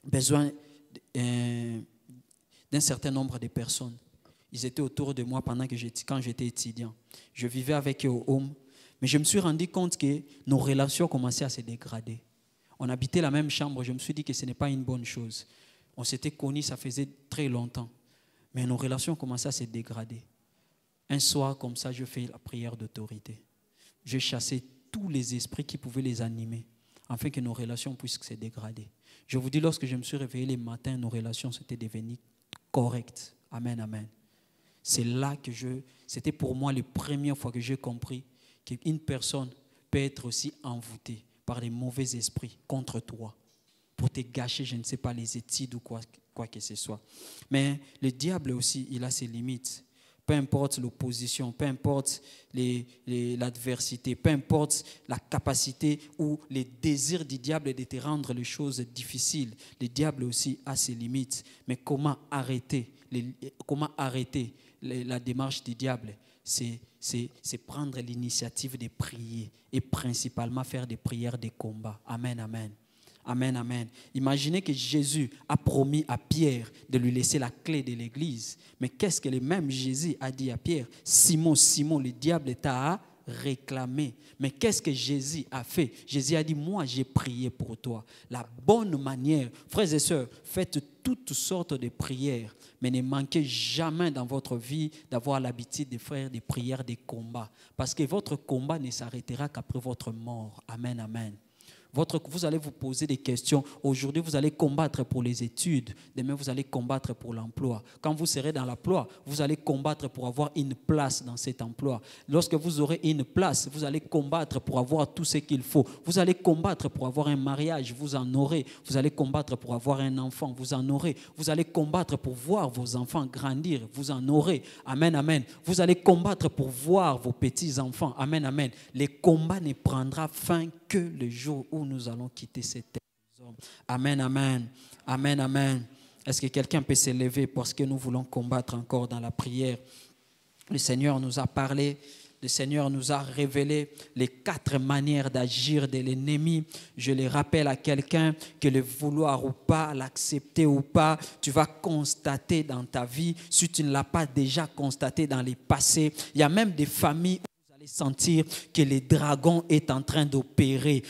d'un certain nombre de personnes. Ils étaient autour de moi quand j'étais étudiant. Je vivais avec eux au home, mais je me suis rendu compte que nos relations commençaient à se dégrader. On habitait la même chambre, je me suis dit que ce n'est pas une bonne chose. On s'était connus, ça faisait très longtemps, mais nos relations commençaient à se dégrader. Un soir, comme ça, je fais la prière d'autorité. Je chassais tous les esprits qui pouvaient les animer, afin que nos relations puissent se dégrader. Je vous dis, lorsque je me suis réveillé les matins, nos relations s'étaient devenues correctes. Amen, amen. C'est là que c'était pour moi la première fois que j'ai compris qu'une personne peut être aussi envoûtée par des mauvais esprits contre toi, pour te gâcher, je ne sais pas, les études ou quoi que ce soit. Mais le diable aussi, il a ses limites. Peu importe l'opposition, peu importe l'adversité, peu importe la capacité ou les désirs du diable de te rendre les choses difficiles, le diable aussi a ses limites. Mais comment arrêter la démarche du diable? C'est prendre l'initiative de prier et principalement faire des prières de combat. Amen, amen. Amen, amen. Imaginez que Jésus a promis à Pierre de lui laisser la clé de l'église. Mais qu'est-ce que le même Jésus a dit à Pierre? Simon, Simon, le diable t'a réclamé. Mais qu'est-ce que Jésus a fait? Jésus a dit, moi j'ai prié pour toi. La bonne manière, frères et sœurs, faites toutes sortes de prières, mais ne manquez jamais dans votre vie d'avoir l'habitude de faire des prières de combat. Parce que votre combat ne s'arrêtera qu'après votre mort. Amen, amen. Vous allez vous poser des questions. Aujourd'hui, vous allez combattre pour les études. Demain, vous allez combattre pour l'emploi. Quand vous serez dans l'emploi, vous allez combattre pour avoir une place dans cet emploi. Lorsque vous aurez une place, vous allez combattre pour avoir tout ce qu'il faut. Vous allez combattre pour avoir un mariage, vous en aurez. Vous allez combattre pour avoir un enfant, vous en aurez. Vous allez combattre pour voir vos enfants grandir, vous en aurez. Amen, amen. Vous allez combattre pour voir vos petits-enfants. Amen, amen. Les combats ne prendront fin que le jour où nous allons quitter cette terre. Amen, amen. Amen, amen. Est-ce que quelqu'un peut se lever parce que nous voulons combattre encore dans la prière? Le Seigneur nous a parlé, le Seigneur nous a révélé les 4 manières d'agir de l'ennemi. Je le rappelle à quelqu'un que le vouloir ou pas, l'accepter ou pas, tu vas constater dans ta vie, si tu ne l'as pas déjà constaté dans les passés. Il y a même des familles sentir que le dragon est en train d'opérer.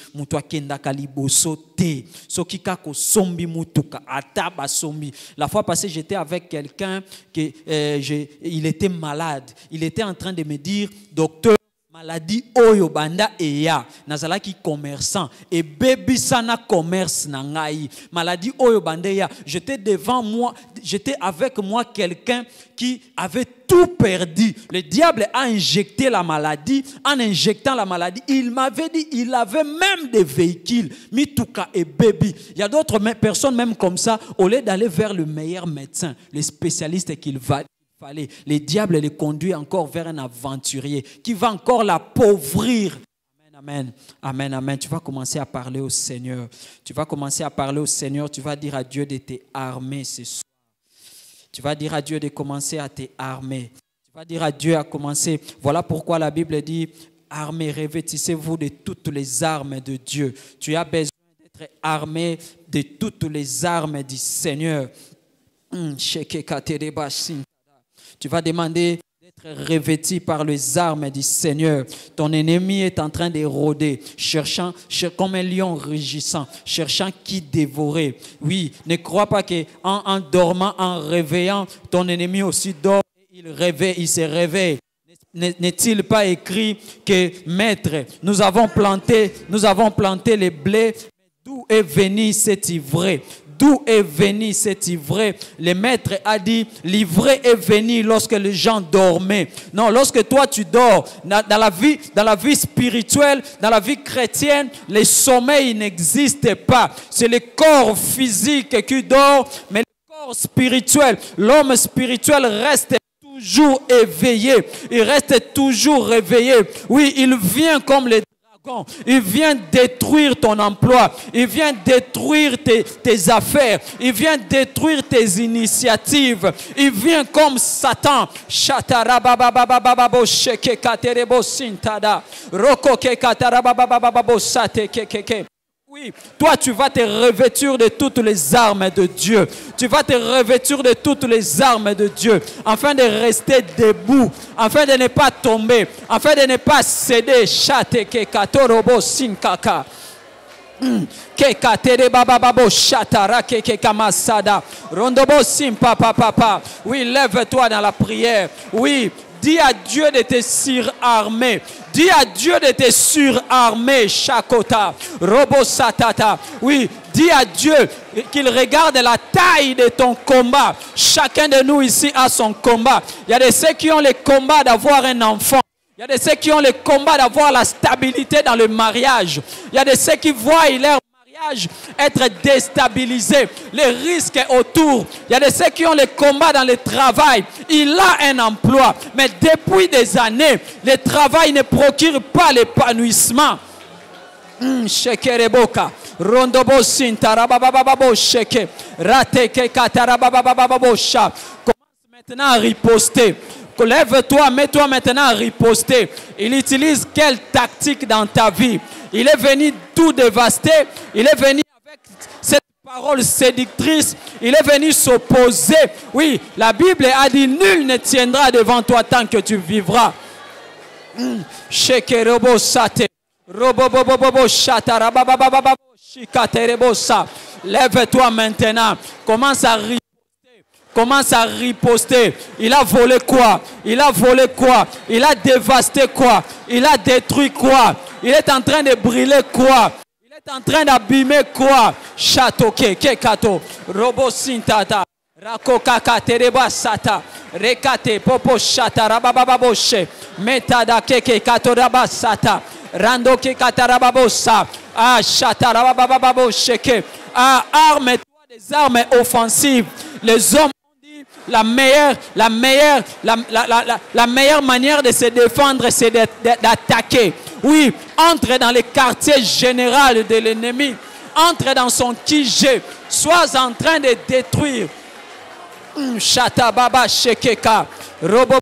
La fois passée, j'étais avec quelqu'un qui il était malade. Il était en train de me dire, docteur, maladie oyo banda eya nazalaki commerçant et baby sana commerce nangai maladie oyo banda eya. J'étais devant moi, j'étais avec moi quelqu'un qui avait tout perdu. Le diable a injecté la maladie. En injectant la maladie, il m'avait dit, il avait même des véhicules, Mituka et baby. Il y a d'autres personnes même comme ça, au lieu d'aller vers le meilleur médecin, le spécialiste qu'il va. Le diable les conduit encore vers un aventurier qui va encore l'appauvrir. Amen, amen, amen. Tu vas commencer à parler au Seigneur. Tu vas commencer à parler au Seigneur. Tu vas dire à Dieu de t'armer ce soir. Tu vas dire à Dieu de commencer à t'armer. Tu vas dire à Dieu à commencer. Voilà pourquoi la Bible dit, armez, revêtissez-vous de toutes les armes de Dieu. Tu as besoin d'être armé de toutes les armes du Seigneur. Tu vas demander d'être revêtu par les armes du Seigneur. Ton ennemi est en train de rôder, cherchant comme un lion rugissant, cherchant qui dévorer. Oui, ne crois pas qu'en dormant, en réveillant, ton ennemi aussi dort. Il se réveille. N'est-il pas écrit que, maître, nous avons planté les blés, d'où est venu cet ivraie? D'où est venu cet ivraie? Le maître a dit, l'ivraie est venu lorsque les gens dormaient. Non, lorsque toi tu dors, dans la vie spirituelle, dans la vie chrétienne, le sommeil n'existe pas. C'est le corps physique qui dort, mais le corps spirituel, l'homme spirituel reste toujours éveillé, il reste toujours réveillé. Oui, il vient comme les dragons, il vient détruire ton emploi, il vient détruire tes affaires, il vient détruire tes initiatives, il vient comme Satan. Oui, toi tu vas te revêtir de toutes les armes de Dieu. Tu vas te revêtir de toutes les armes de Dieu afin de rester debout, afin de ne pas tomber, afin de ne pas céder. Oui, lève-toi dans la prière. Oui, dis à Dieu de te surarmer. Dis à Dieu de te surarmer, Shakota, Robo Satata. Oui, dis à Dieu qu'il regarde la taille de ton combat. Chacun de nous ici a son combat. Il y a de ceux qui ont le combat d'avoir un enfant. Il y a de ceux qui ont le combat d'avoir la stabilité dans le mariage. Il y a de ceux qui voient leur être déstabilisé, les risques autour. Il y a de ceux qui ont le combat dans le travail. Il a un emploi, mais depuis des années, le travail ne procure pas l'épanouissement. Shekereboka, Rondobo Sintarabababo Sheke, Rateke Katarababababosha. Commence maintenant à riposter. Lève-toi, mets-toi maintenant à riposter. Il utilise quelle tactique dans ta vie? Il est venu tout dévaster. Il est venu avec cette parole séductrice. Il est venu s'opposer. Oui, la Bible a dit, nul ne tiendra devant toi tant que tu vivras. Shekerobo sate. Robobobobo shata rababababo shikaterebosa. Lève-toi maintenant. Commence à riposter. Commence à riposter. Il a volé quoi? Il a volé quoi? Il a dévasté quoi? Il a détruit quoi? Il est en train de brûler quoi? Il est en train d'abîmer quoi? Château kekato, robo sintata, rakokaka tereba sata, rekate popo shata rabababoshe, metada kekato rabasata, rando kekata rababosa, ah shata rabababoshe ke, ah arme-toi des armes offensives. Les hommes la meilleure manière de se défendre, c'est d'attaquer. Oui, entre dans le quartier général de l'ennemi. Entre dans son QG. Sois en train de détruire. Chata baba shekeka. Robo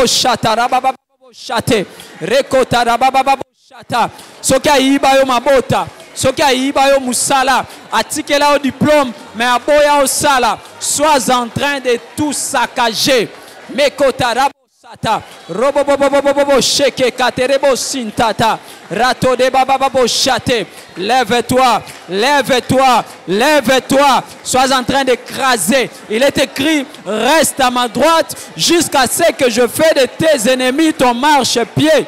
chata rababa chate. Rekota rababa chata. Soka iba yo mabota. Soka iba yo musala. Atikela au diplôme, mais aboya au sala. Sois en train de tout saccager. Mekota rabo sata. Robo bobo sheke katerebo sintata. Rato de bababo chate. Lève-toi, lève-toi, lève-toi. Sois en train d'écraser. Il est écrit, reste à ma droite jusqu'à ce que je fais de tes ennemis ton marchepied.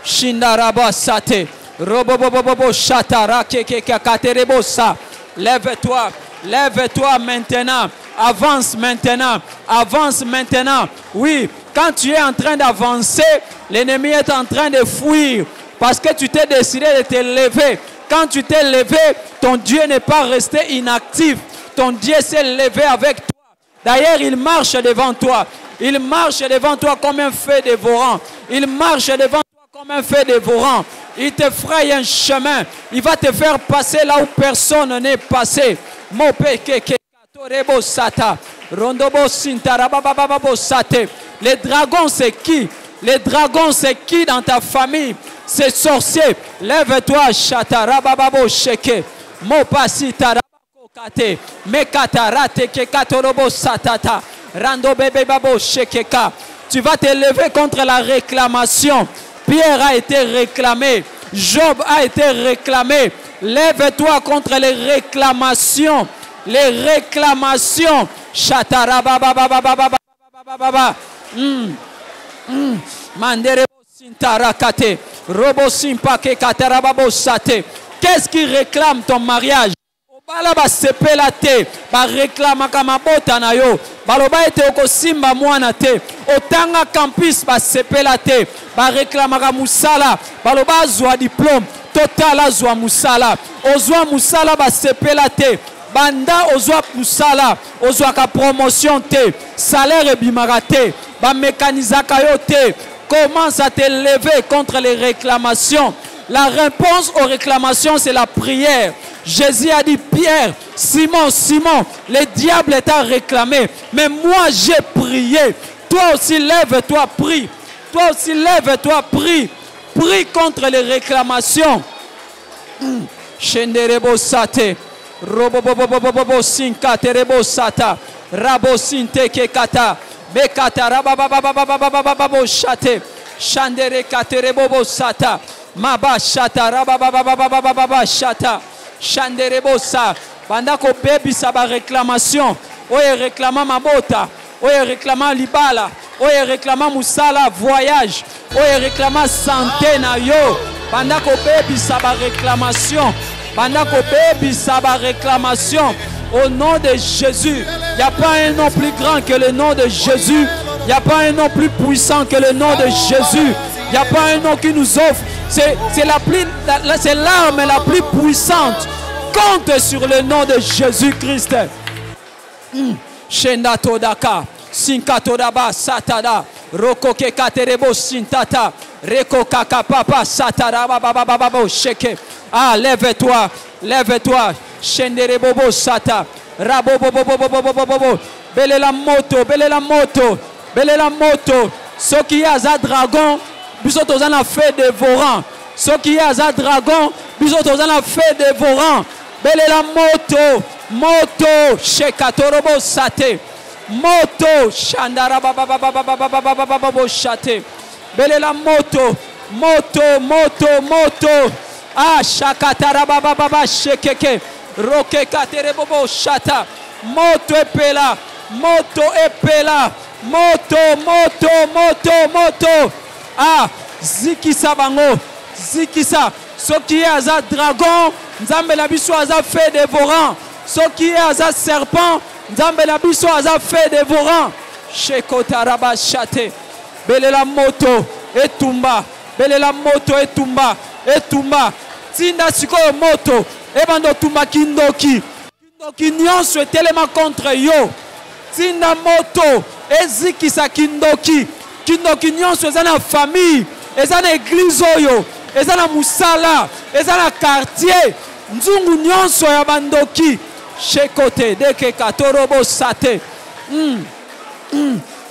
Shindaraba sate. Robobobobo chatara katerebosa. Lève-toi, lève-toi maintenant. Avance maintenant, avance maintenant. Oui, quand tu es en train d'avancer, l'ennemi est en train de fuir parce que tu t'es décidé de te lever. Quand tu t'es levé, ton Dieu n'est pas resté inactif. Ton Dieu s'est levé avec toi. D'ailleurs, il marche devant toi. Il marche devant toi comme un feu dévorant. Il marche devant toi comme un feu dévorant. Il te fraye un chemin. Il va te faire passer là où personne n'est passé. Rondobo Sintarabababo Sate. Les dragons, c'est qui? Les dragons, c'est qui dans ta famille? C'est sorcier. Lève-toi, Chatarabababo Sheke. Mopasi Tarabako Kate. Mekatarate Kekatorobo Satata. Rando Bebe Babo Shekeka. Tu vas te lever contre la réclamation. Pierre a été réclamé. Job a été réclamé. Lève-toi contre les réclamations. Les réclamations. Chatarabababababababababa. Manderebo Sintarakate. Robo Simpake Katarababo Sate. Qu'est-ce qui réclame ton mariage? Balaba sepela te, ba réclama kama bota na yo, baloba ete okosimba mwana te, otanga campus ba sepela te, ba réclama ka musala, baloba azwa diplôme, total azwa musala, ozwa musala ba sepela te, banda ozwa musala, ozwa ka promotion te, salaire ebimaka te, ba mécanisaka yo te. Commence à te lever contre les réclamations. La réponse aux réclamations, c'est la prière. Jésus a dit, Pierre, Simon, Simon, le diable t'a réclamé, mais moi j'ai prié. Toi aussi lève-toi, prie. Toi aussi lève-toi, prie. Prie contre les réclamations. Shenderebo sate, robobobobobobo sinkaterebo sata, rabo sinte kekata, bekata rababababababababo shate, shandere katerebo sata. Maba shata rabababababababa shata shanderebo sa banda ko bebi sa ba réclamation oye réclama mabota oye réclama libala oye réclama musala voyage oye réclama santé na yo banda ko bebi sa ba réclamation banda ko bebi sa ba réclamation au nom de Jésus. Il n'y a pas un nom plus grand que le nom de Jésus. Il n'y a pas un nom plus puissant que le nom de Jésus. Il n'y a pas un nom qui nous offre. C'est l'arme la plus puissante. Compte sur le nom de Jésus-Christ. Shenda Todaka, Sinka Todaba, Satada, Roko Kekaterebo Sintata, Reko Kakapapa, Satara, Babababo, Sheke. Ah, lève-toi, lève-toi, Shenderebo Sata, Rabobobobobobobobobo, Bele la moto, Bele la moto, Bele la moto, ce qui a za dragon. Bisous aux en fait dévorant. Ce qui est à dragon, bisous aux en fait dévorant. Belle la moto, moto, shekatorobo sate, moto, shandara babababababababababo shate. Belle la moto, moto, moto, moto. Ah, shakatara babababa shekeke, roke katerebobo shata. Moto epela, moto epela, moto, moto, moto, moto. Ah, zikisa bango, zikisa. Ce qui est à dragon, nzambe na biso aza fait dévorant. Ce qui est à serpent, nzambe na biso aza fait dévorant. Shekotaraba shate. Bele la moto etumba, bele la moto etumba, etumba. Tinda sikoyo moto, ebando tumba kindoki. Kindoki nyonso etelema contre yo. Tinda moto ezikisa kindoki. Kindoki nyonso eza na famille, eza na église oyo, eza na musala, eza na quartier, nzungu nyonso ya bandoki, shekote deke katorobo sate.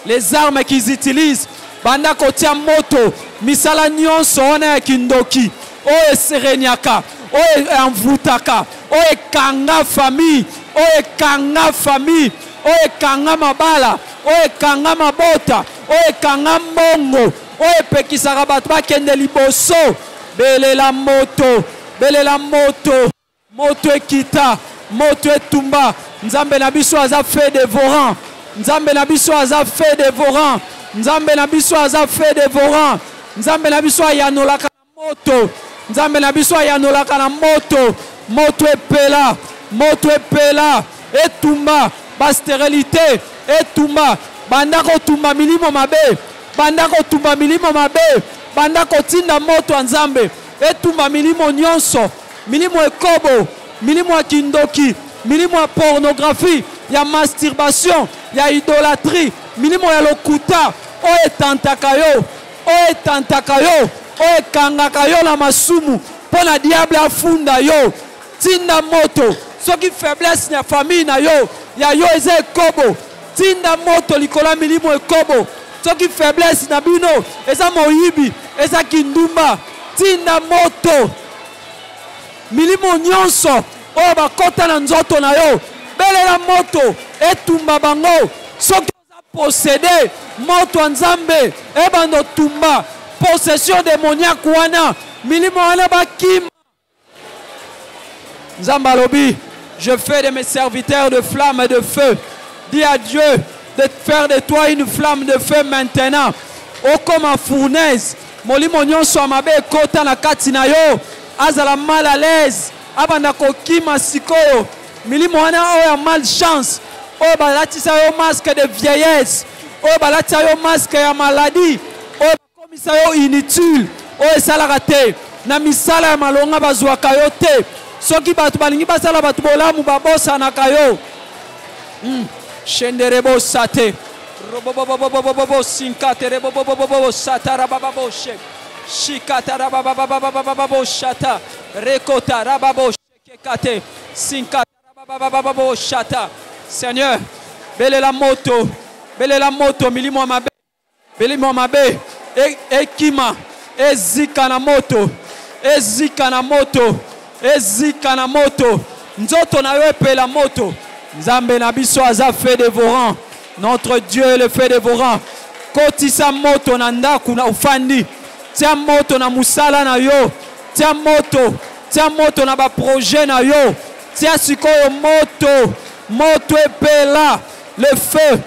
Les armes qu'ils utilisent, banda kotia moto, misala nyonso wana ya kindoki, oye serenyaka, oye envutaka, oye kanga famille, oye kanga famille, oye kanga mabala, oye kanga mabota, oye kanga mbongo, oye pekisaka bato bakende liboso. Bele la moto, bele la moto, moto ekita, moto etumba. Nzambe na biso aza fait dévorant, nzambe na biso aza fait dévorant, nzambe na biso aza fait dévorant, nzambe na biso ayanolaka na moto, nzambe na biso ayanolaka na moto, moto epela, moto epela, etumba, ba stérilité, etumba, banda kotumba milimo mabe, banda kotumba milimo mabe, banda kotinda moto ya nzambe, etumba milimo nyonso, milimo ekobo, milimo ya kindoki, milimo ya pornographie, ya masturbation, ya idolâtrie, milimo ya lokuta, oyo etantaka yo, oyo etantaka yo, oyo ekangaka yo na masumu, mpo na diable afunda yo, tinda moto. Soki faiblesse na famille na yo, ya yo eza ekobo, tinda moto likola milimo ekobo soki faiblesse na bino eza moyibi eza kindumba tinda moto milimo nyonso oyo bakota na nzoto na yo belela moto etumba bango soki oza possédé moto ya nzambe ebando tumba possession démoniaque wana milimo wana bakima nzambe alobi je fais de mes serviteurs de flammes et de feu. Dis à Dieu de faire de toi une flamme de feu maintenant. Oh comme un fournaise. Molimo nyonso amabe kota na kati na yo. Azala mal à l'aise. Abanda kokima sikoyo. Milimo wana oya malchance. Oh balatisa yo masque de vieillesse. Oh balatisa yo masque ya maladie. Oh bakomisa yo inutile. Oh esalaka te. Na misala ya malonga bazwaka yo te. Soki batu balingi basala batu bolamu babosa na kayo. Shenderebo sate. Robobobobobobobo sinkate rebobobobobo satara bababo she. Shikatara babababababo shata. Rekota rababo shekate. Sinkatara bababababo shata. Seigneur, bele la moto milimo mabe. Milimo mabe. Ekima. Ezika na moto. Ezika na moto. Ezika na moto nzoto na yo epela moto nzambe na biso aza feu dévorant notre Dieu est le feu dévorant kotisa moto na ndaku na ufandi tia moto na musala na yo tia moto na ba projet na yo tia sikoyo moto epela le feu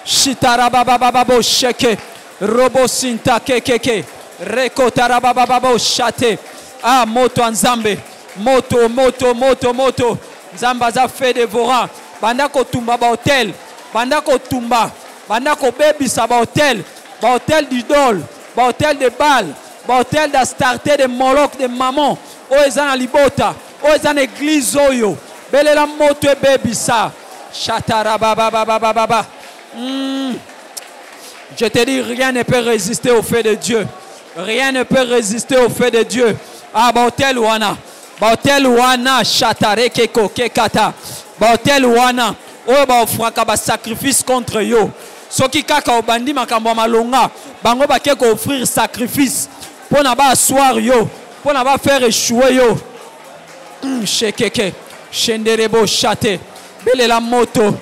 shitara babababo sheke Robo sinta kekeke rekota rabababo shate moto nzambe moto nzambe aza fait dévorant banda ko tumba ba hotel banda ko bebisa ba hotel d'idole ba hotel de Baal ba hotel d'Astarté de Moloch de Mammon o eza na libota o eza na église oyo belela moto ebebisa shatara babababa Je te dis, rien ne peut résister au feu de Dieu. Rien ne peut résister au feu de Dieu. Baotel wana, shatareke koke kata. Baotel wana, ba ofraka ba sacrifice contre yo. Soki kaka obandi makambo malonga, bango ba keko offrir sacrifice. Pona ba asseoir yo, pona ba faire échouer yo. Shekeke, shenderebo shate. Bele la moto.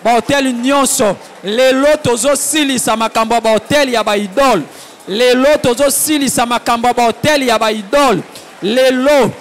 Baotel nyonso. Lelo tozo silisa makambo ba hotel ya ba idole. Lelo tozo silisa makambo ba hotel ya ba idole. Lelo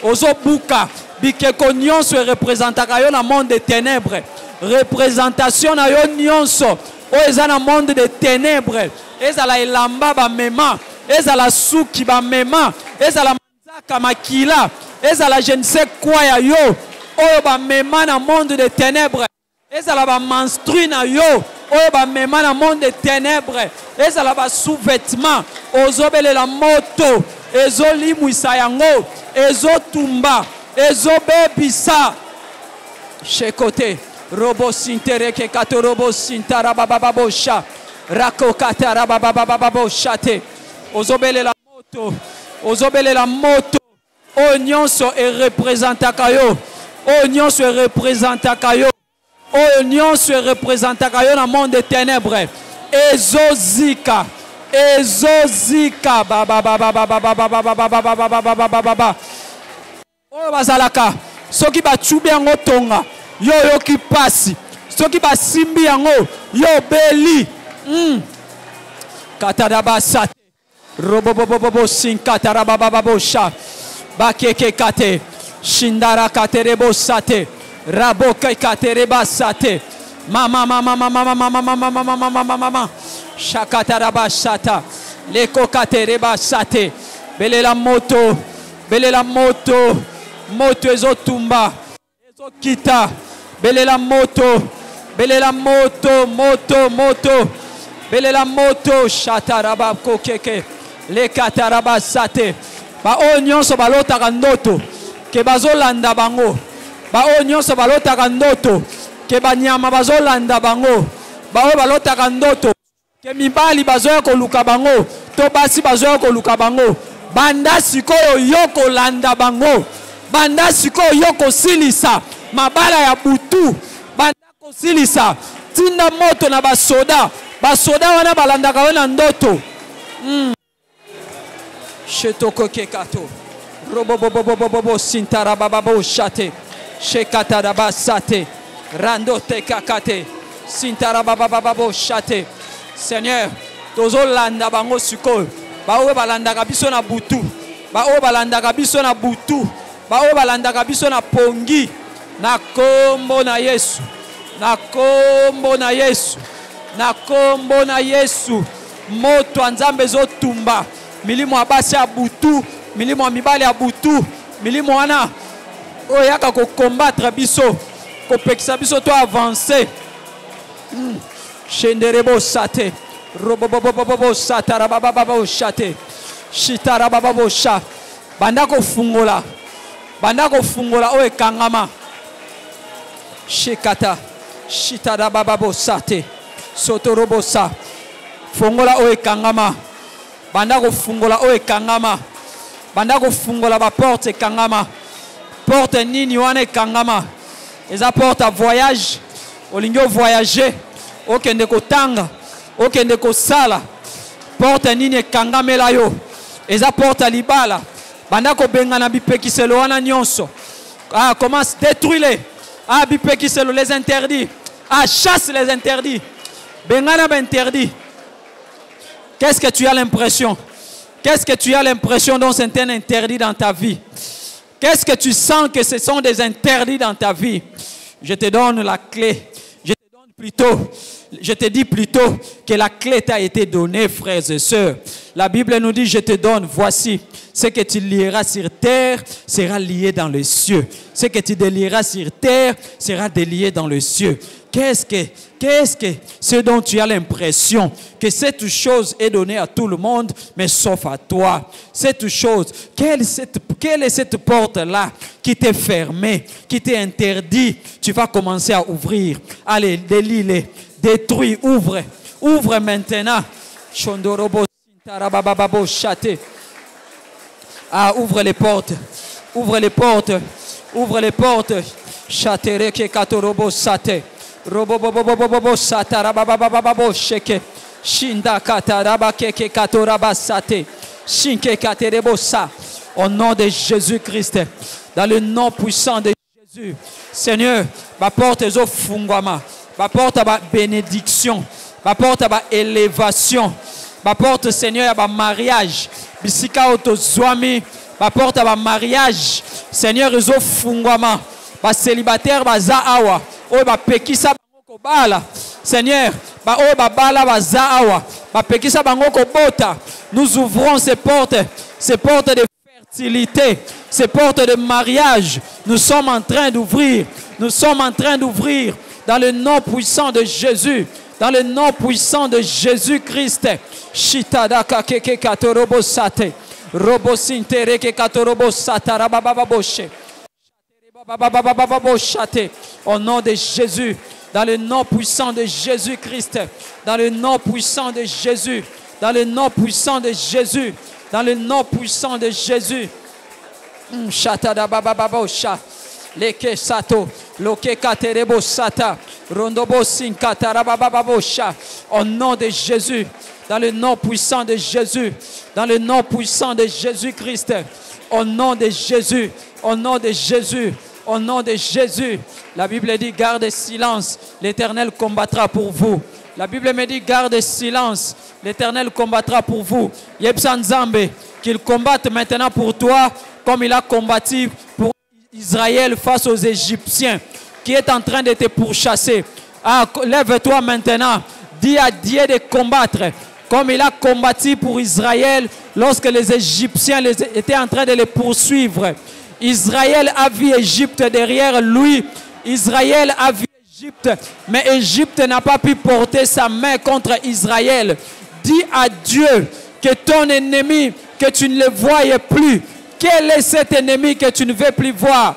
ozo buka bikeko nyonso représentaka yo na monde de ténèbres. Représentation na yo nyonso o eza na monde de ténèbres. Ezala elamba ba mema, ezala suki ba mema, ezala manzaka makila, ezala je ne sais quoi ya yo. Oyo ba mema na monde de ténèbres. Ezala ba menstru na yo. Oyo ba mema na monde de ténèbres. Ezala ba sous-vêtement. Ozobele la moto. Ezo limwisa yango. Ezo tumba. Ezo bebisa. Shekote. Robo sintere ke kato robo sintara bababo sha. Rako katara bababo shate. Ozobele la moto. Ozobele la moto. Oyo nyonso e représentaka yo. Oignon se représente à Kayo. Oignon se représente à Kayo dans le monde des ténèbres. Ezozika. Oh bazalaka. Soki ba chubi yango tonga. Yo ki pasi. Soki ba simbi yango. Yo beli. Kataraba sate. Robobobobo sin katarabababo sha. Bakeke kate. Shindara katerebo sate. Raboke katereba sate. Mama. Shakataraba sata. Leko katereba sate. Bele la moto. Moto ezotumba. Ezokita. Bele la moto. Bele la moto. Shataraba kokeke. Le kataraba sate. Ba onyon so balota ndoto. Ke bazolanda bango. Ba onyoso balota ndoto. Ke banyama bazolanda bango. Ba balota ndoto. ke mibali bazoya koluka bango to basi bazoya koluka bango banda sikoyo yo kolanda bango banda sikoyo yo kosilisa mabala ya butu banda kosilisa tinda moto na basoda wana balandaka we na ndoto shetoko kekato robobobobobobo sintarabababo shate shekatarabasate randote kakate sintarabababo shate. Seigneur, tozolanda bango sikoyo baoyo balandaka biso na butu baoyo balandaka biso na butu baoyo balandaka biso na pongi na kombo na Yesu na kombo na Yesu na kombo na Yesu moto ya Nzambe ezotumba milimo ya basi ya butu milimo ya mibali ya butu milimo wana oyo yaka kokombattre biso kopekisa biso to avancer Shenderebo sate robobobobobo satarabababo shate shitarabababo sha bandako fungola oyo kangama shikata shitarabababo sate sotorobo sa fungola oyo kangama bandako fungola oyo kangama bandako fungola ba porte kangama porte nini wana kangama eza porte à voyage olingi voyager okende kotanga okende kosala porte nini ekangamela yo eza porte libala banda kobengana bipekiselo wana nyonso commence détruire bipekiselo les interdits chasse les interdits bengana ba interdits. Qu'est-ce que tu as l'impression donc c'est un interdit dans ta vie? Qu'est-ce que tu sens que ce sont des interdits dans ta vie? Je te donne la clé. Je te dis plutôt que la clé t'a été donnée, frères et sœurs. La Bible nous dit, je te donne, voici, ce que tu lieras sur terre sera lié dans les cieux. Ce que tu délieras sur terre sera délié dans les cieux. Qu'est-ce que ce dont tu as l'impression que cette chose est donnée à tout le monde, mais sauf à toi? Cette chose, quelle est cette porte-là qui t'est fermée, qui t'est interdit? Tu vas commencer à ouvrir. Allez, délie-les, détruis, ouvre maintenant. Shondorobo sintarabababo chate. Ouvre les portes. Ouvre les portes. Ouvre les portes. Chatereke katorobo sate. Robobobobobobo satarababababo sheke. Shinda kataraba keke katoraba sate. Shinke katerebo sa. Au nom de Jésus-Christ. Dans le nom puissant de Jésus. Seigneur, ma porte est au fungwama. Ma porte à bénédiction. Ma porte à élévation. Ma porte, Seigneur, à mariage. Bisika otozwami. Ma porte à mariage. Seigneur, ils ont fungwama. Ma célibataire, ma zaawa. Oh, ma pekisa bango bala. Seigneur, ma oh, ma bala, ma zaawa. Ma pekisa bango bota. Nous ouvrons ces portes de fertilité, ces portes de mariage. Nous sommes en train d'ouvrir. Nous sommes en train d'ouvrir dans le nom puissant de Jésus. Dans le nom puissant de Jésus-Christ. Shitadaka keke katorobo sate. Robo sintere ke katorobo sata rabababoshe. Au nom de Jésus. Dans le nom puissant de Jésus-Christ. Dans le nom puissant de Jésus. Dans le nom puissant de Jésus. Dans le nom puissant de Jésus. Shatada babababosha. Leke sato. Loke katerebo sata. Rondobo sinkata babababosha. Au nom de Jésus. Dans le nom puissant de Jésus. Dans le nom puissant de Jésus-Christ. Au nom de Jésus. Au nom de Jésus. Au nom de Jésus. La Bible dit, garde silence. L'Éternel combattra pour vous. La Bible me dit, garde silence. L'Éternel combattra pour vous. Yebsan Nzambe, qu'il combatte maintenant pour toi, comme il a combattu pour Israël face aux Égyptiens, qui est en train de te pourchasser. Lève-toi maintenant. Dis à Dieu de combattre, comme il a combattu pour Israël lorsque les Égyptiens étaient en train de les poursuivre. Israël a vu Égypte derrière lui. Israël a vu Égypte, mais Égypte n'a pas pu porter sa main contre Israël. Dis à Dieu que ton ennemi, que tu ne le voyais plus. Quel est cet ennemi que tu ne veux plus voir?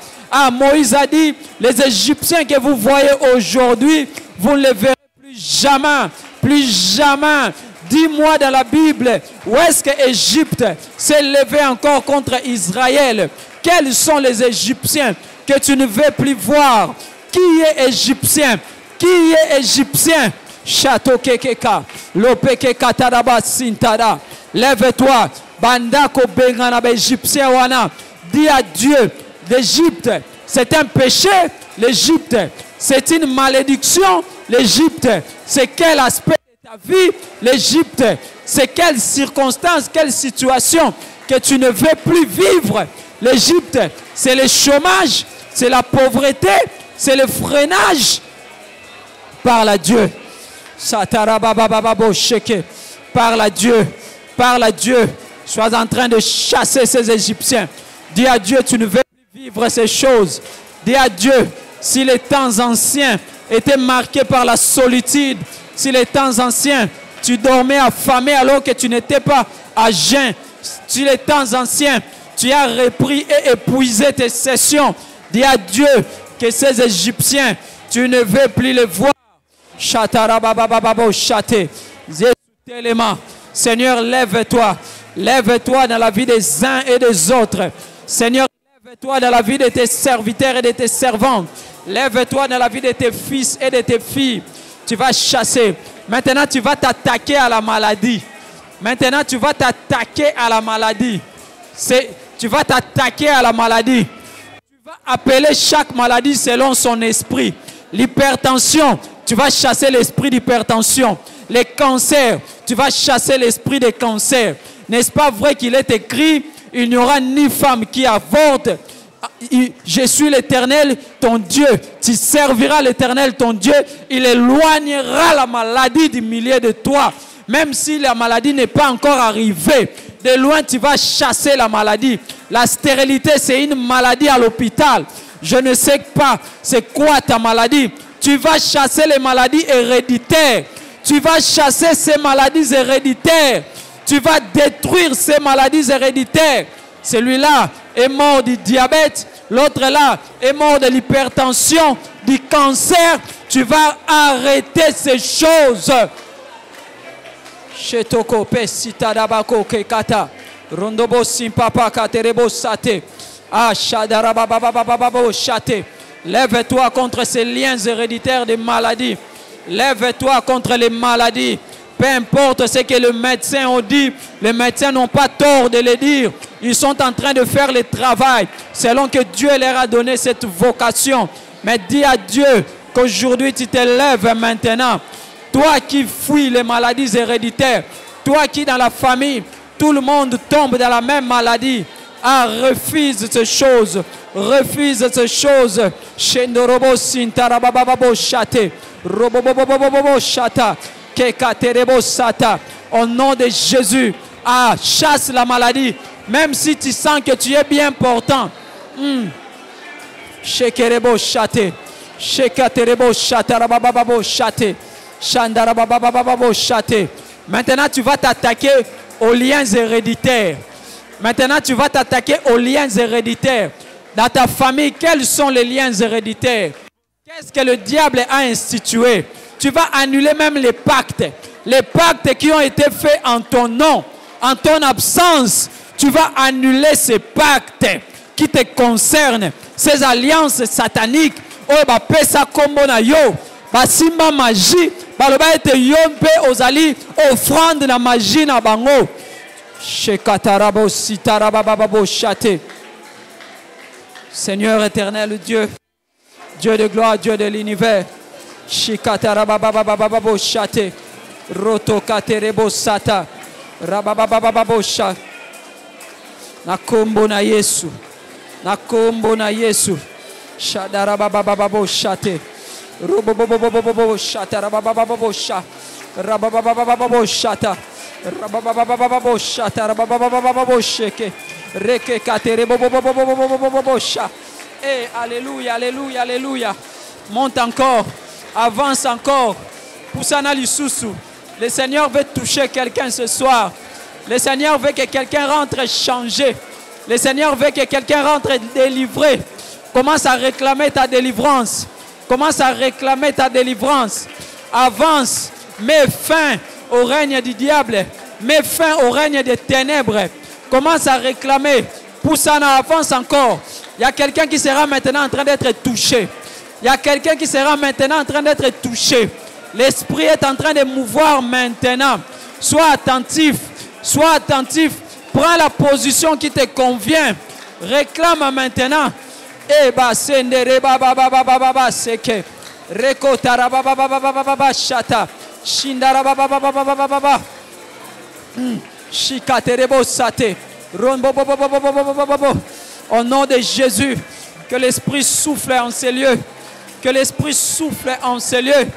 Moïse a dit, les Égyptiens que vous voyez aujourd'hui, vous ne les verrez plus jamais. Plus jamais. Dis-moi dans la Bible, où est-ce que Égypte s'est levé encore contre Israël? Quels sont les Égyptiens que tu ne veux plus voir? Qui est Égyptien? Qui est Égyptien? Château Kekeka, Lopeke Kataraba Sintara. Lève-toi, Bandako Bengana Égyptien Wana. Dis à Dieu, l'Égypte, c'est un péché. L'Égypte, c'est une malédiction. L'Égypte, c'est quel aspect de ta vie? L'Égypte, c'est quelle circonstance, quelle situation que tu ne veux plus vivre? L'Égypte, c'est le chômage, c'est la pauvreté, c'est le freinage. Parle à Dieu. Parle à Dieu. Parle à Dieu. Sois en train de chasser ces Égyptiens. Dis à Dieu, tu ne veux plus vivre ces choses. Dis à Dieu, si les temps anciens étaient marqués par la solitude, si les temps anciens, tu dormais affamé alors que tu n'étais pas à jeun, si les temps anciens, tu as repris et épuisé tes sessions, dis à Dieu que ces Égyptiens, tu ne veux plus les voir. Seigneur, lève-toi. Lève-toi dans la vie des uns et des autres. Seigneur, lève-toi dans la vie de tes serviteurs et de tes servantes. Lève-toi dans la vie de tes fils et de tes filles. Tu vas chasser. Maintenant, tu vas t'attaquer à la maladie. Maintenant, tu vas t'attaquer à la maladie. Tu vas t'attaquer à la maladie. Tu vas appeler chaque maladie selon son esprit. L'hypertension, tu vas chasser l'esprit d'hypertension. Les cancers, tu vas chasser l'esprit des cancers. N'est-ce pas vrai qu'il est écrit, il n'y aura ni femme qui avorte. Je suis l'Éternel, ton Dieu. Tu serviras l'Éternel, ton Dieu. Il éloignera la maladie du milieu de toi. Même si la maladie n'est pas encore arrivée. De loin, tu vas chasser la maladie. La stérilité, c'est une maladie à l'hôpital. Je ne sais pas c'est quoi ta maladie. Tu vas chasser les maladies héréditaires. Tu vas chasser ces maladies héréditaires. Tu vas détruire ces maladies héréditaires. Celui-là est mort du diabète. L'autre là est mort de l'hypertension, du cancer. Tu vas arrêter ces choses. Shetoko pesitadabako kekata. Rondobo simpapa katerebo sate. Ah shadarabababababo chate. Lève-toi contre ces liens héréditaires de maladies. Lève-toi contre les maladies. Peu importe ce que les médecins ont dit, les médecins n'ont pas tort de le dire. Ils sont en train de faire le travail selon que Dieu leur a donné cette vocation. Mais dis à Dieu qu'aujourd'hui tu te lèves maintenant. Toi qui fuis les maladies héréditaires, toi qui dans la famille, tout le monde tombe dans la même maladie. Ah, refuse ces choses. Refuse ces choses. Shendorobo sintarabababo chate. Robobobobobobo chata. Kekaterebo sata. Au nom de Jésus. Ah, chasse la maladie. Même si tu sens que tu es bien portant. Shekerebo chate. Shekaterebo chata. Rabababo chate. Shandarabababo chate. Maintenant, tu vas t'attaquer aux liens héréditaires. Maintenant, tu vas t'attaquer aux liens héréditaires. Dans ta famille, quels sont les liens héréditaires? Qu'est-ce que le diable a institué? Tu vas annuler même les pactes. Les pactes qui ont été faits en ton nom, en ton absence. Tu vas annuler ces pactes qui te concernent. Ces alliances sataniques. Oh, bah, pesa kombo na yo. Bah, simba magie. Bah, le ba ete yompe ozali offrande na magie na bango. Seigneur éternel Dieu, Dieu de gloire, Dieu de l'univers. Shikatarababababo shate. Roto katerebo sata. Rababababo sha. Nakombo na Yesu. Nakombo na Yesu. Shadarababababo shate. Robobobobobobo shata. Rababababo sha. Rababababo shata. Rababababo shata. Rababababo sheke. Reke katerebo bobobobobobo sha. Eh, alléluia, alléluia, alléluia. Monte encore. Avance encore. Poussana Lissousou. Le Seigneur veut toucher quelqu'un ce soir. Le Seigneur veut que quelqu'un rentre changé. Le Seigneur veut que quelqu'un rentre délivré. Commence à réclamer ta délivrance. Commence à réclamer ta délivrance. Avance Mets fin au règne du diable. Mets fin au règne des ténèbres. Commence à réclamer. Pousse en avance encore. Il y a quelqu'un qui sera maintenant en train d'être touché. Il y a quelqu'un qui sera maintenant en train d'être touché. L'esprit est en train de mouvoir maintenant. Sois attentif. Sois attentif. Prends la position qui te convient. Réclame maintenant. Eba sendere baba baba baba seke. Rekotara baba baba baba shata. Shindara baba baba baba baba. Shikaterebo sate. Rombo bobo bobo bobo bobo. Au nom de Jésus, que l'Esprit souffle en ces lieux. Que l'Esprit souffle en ces lieux.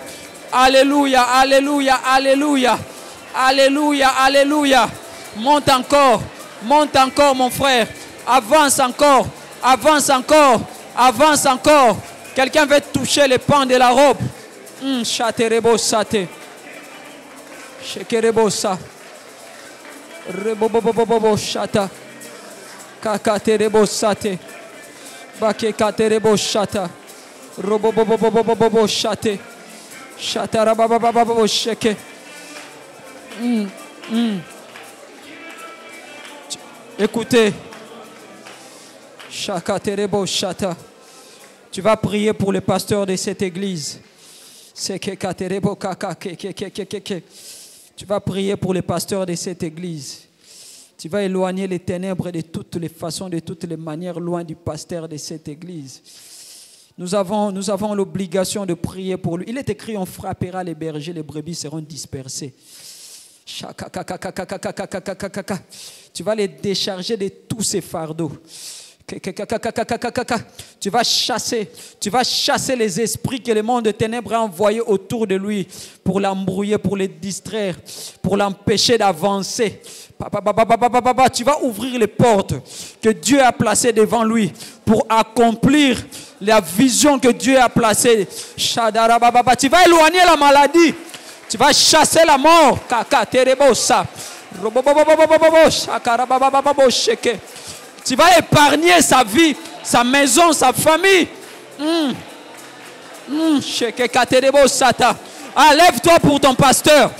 Alléluia, alléluia, alléluia. Alléluia, alléluia. Monte encore mon frère. Avance encore, avance encore, avance encore. Quelqu'un veut toucher les pans de la robe. Chaterebo sate. Shekerebo sa. Rebobobobobo shata. Kakaterebo sate. Bakekaterebo shata. Robobobobobobo shate. Shatarababababo sheke. Écoutez. Shakaterebo shata. Tu vas prier pour le pasteur de cette église. Sekekaterebo kakakekekekeke. Tu vas prier pour les pasteurs de cette église. Tu vas éloigner les ténèbres de toutes les façons, de toutes les manières, loin du pasteur de cette église. Nous avons l'obligation de prier pour lui. Il est écrit, on frappera les bergers, les brebis seront dispersés. Tu vas les décharger de tous ces fardeaux. Tu vas chasser les esprits que le monde de ténèbres a envoyés autour de lui pour l'embrouiller, pour les distraire, pour l'empêcher d'avancer. Tu vas ouvrir les portes que Dieu a placées devant lui pour accomplir la vision que Dieu a placée. Tu vas éloigner la maladie. Tu vas chasser la mort. Tu vas épargner sa vie, sa maison, sa famille. Lève-toi pour ton pasteur.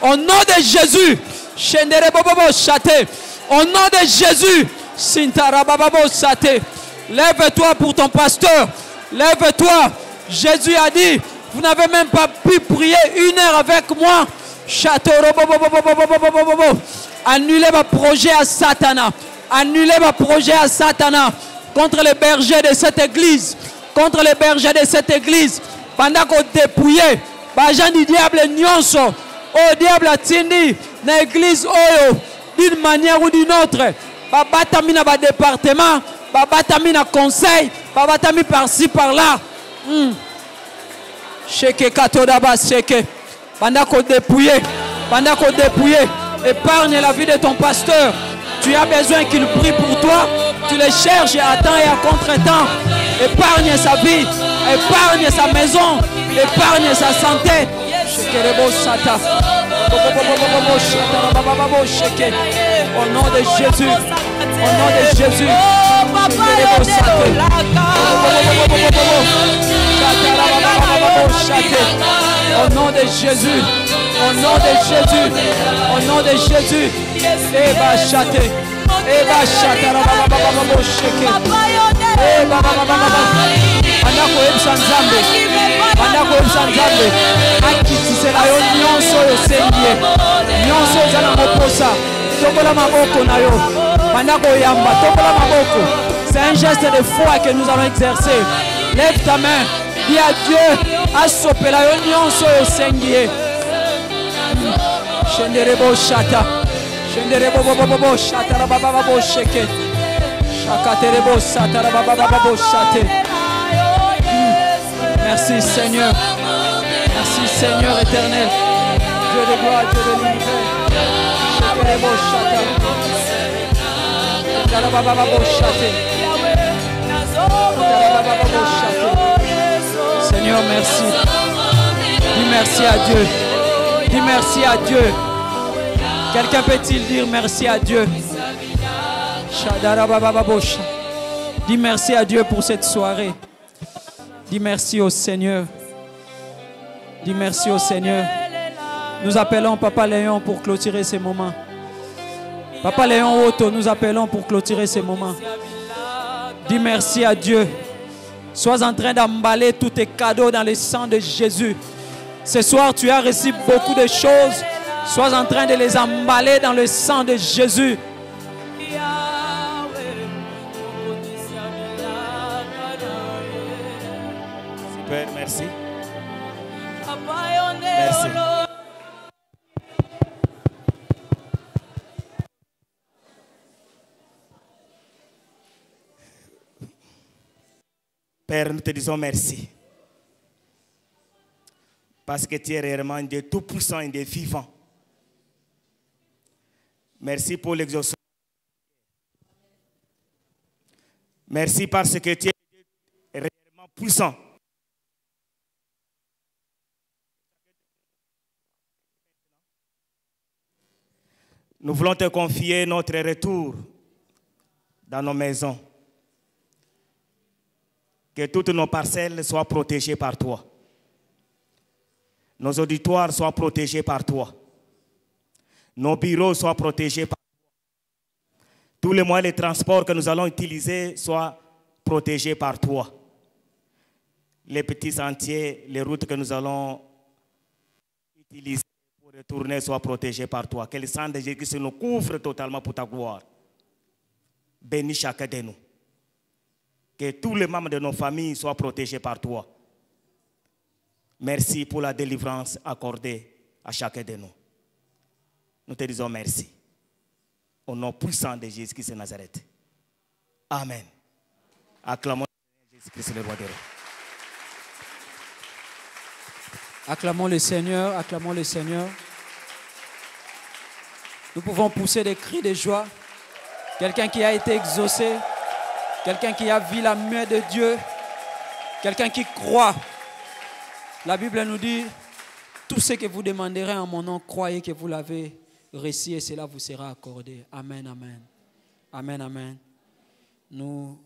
Au nom de Jésus. Au nom de Jésus. Lève-toi pour ton pasteur. Lève-toi. Jésus a dit, vous n'avez même pas pu prier 1 heure avec moi. Annulez mon projet à Satan. Annulez mon projet à Satan contre les bergers de cette église. Contre les bergers de cette église. Pendant qu'on dépouillait, les gens du diable nyonso. Au diable a tini dans l'église d'une manière ou d'une autre. Babatami na ba département, babatami na conseil, babatami par-ci par-là. Cheke katodaba cheke. Pendant qu'on dépouillait, épargne la vie de ton pasteur. Tu as besoin qu'il prie pour toi. Tu le cherches à temps et à contre-temps. Épargne sa vie, épargne sa maison, épargne sa santé. Au nom de Jésus, au nom de Jésus. Au nom de Jésus, au nom de Jésus, au nom de Jésus. Eba chate, eba chate, rababababo sheke. Eba babababa. Andako ebsa nzambe, andako ebsa nzambe. Akitisela yo nyonso yo sengie, nyonso ezala moposa. Tokola maboko na yo, andako yamba, tokola maboko. C'est un geste de foi que nous allons exercer. Lève ta main, dis à Dieu, asopela yo nyonso yo sengie. Shenderebo shata. Shenderebo bobo shata rabababo sheke. Shakaterebo sata rabababo shate. Merci Seigneur. Merci Seigneur éternel. Dieu de gloire, Dieu de l'univers. Shenderebo shata. Rabababo shate. Rabababo shate. Seigneur, merci. Dis merci à Dieu. Dis merci à Dieu. Quelqu'un peut-il dire merci à Dieu? Dis merci à Dieu pour cette soirée. Dis merci au Seigneur. Dis merci au Seigneur. Nous appelons Papa Léon pour clôturer ces moments. Papa Léon Otto, nous appelons pour clôturer ces moments. Dis merci à Dieu. Sois en train d'emballer tous tes cadeaux dans le sang de Jésus. Ce soir, tu as reçu beaucoup de choses. Sois en train de les emballer dans le sang de Jésus. Super, merci. Merci. Père, nous te disons merci. Parce que tu es réellement un Dieu tout-puissant, un Dieu vivant. Merci pour l'exaucement. Merci parce que tu es réellement puissant. Nous voulons te confier notre retour dans nos maisons. Que toutes nos parcelles soient protégées par toi. Nos auditoires soient protégés par toi. Nos bureaux soient protégés par toi. Tous les moyens de transport que nous allons utiliser soient protégés par toi. Les petits sentiers, les routes que nous allons utiliser pour retourner soient protégés par toi. Que le sang de Jésus nous couvre totalement pour ta gloire. Bénis chacun de nous. Que tous les membres de nos familles soient protégés par toi. Merci pour la délivrance accordée à chacun de nous. Nous te disons merci. Au nom puissant de Jésus-Christ de Nazareth. Amen. Acclamons Jésus-Christ le roi des rois. Acclamons le Seigneur, acclamons le Seigneur. Nous pouvons pousser des cris de joie. Quelqu'un qui a été exaucé, quelqu'un qui a vu la main de Dieu, quelqu'un qui croit. La Bible nous dit, tout ce que vous demanderez en mon nom, croyez que vous l'avez reçu et cela vous sera accordé. Amen, amen. Amen, amen. Nous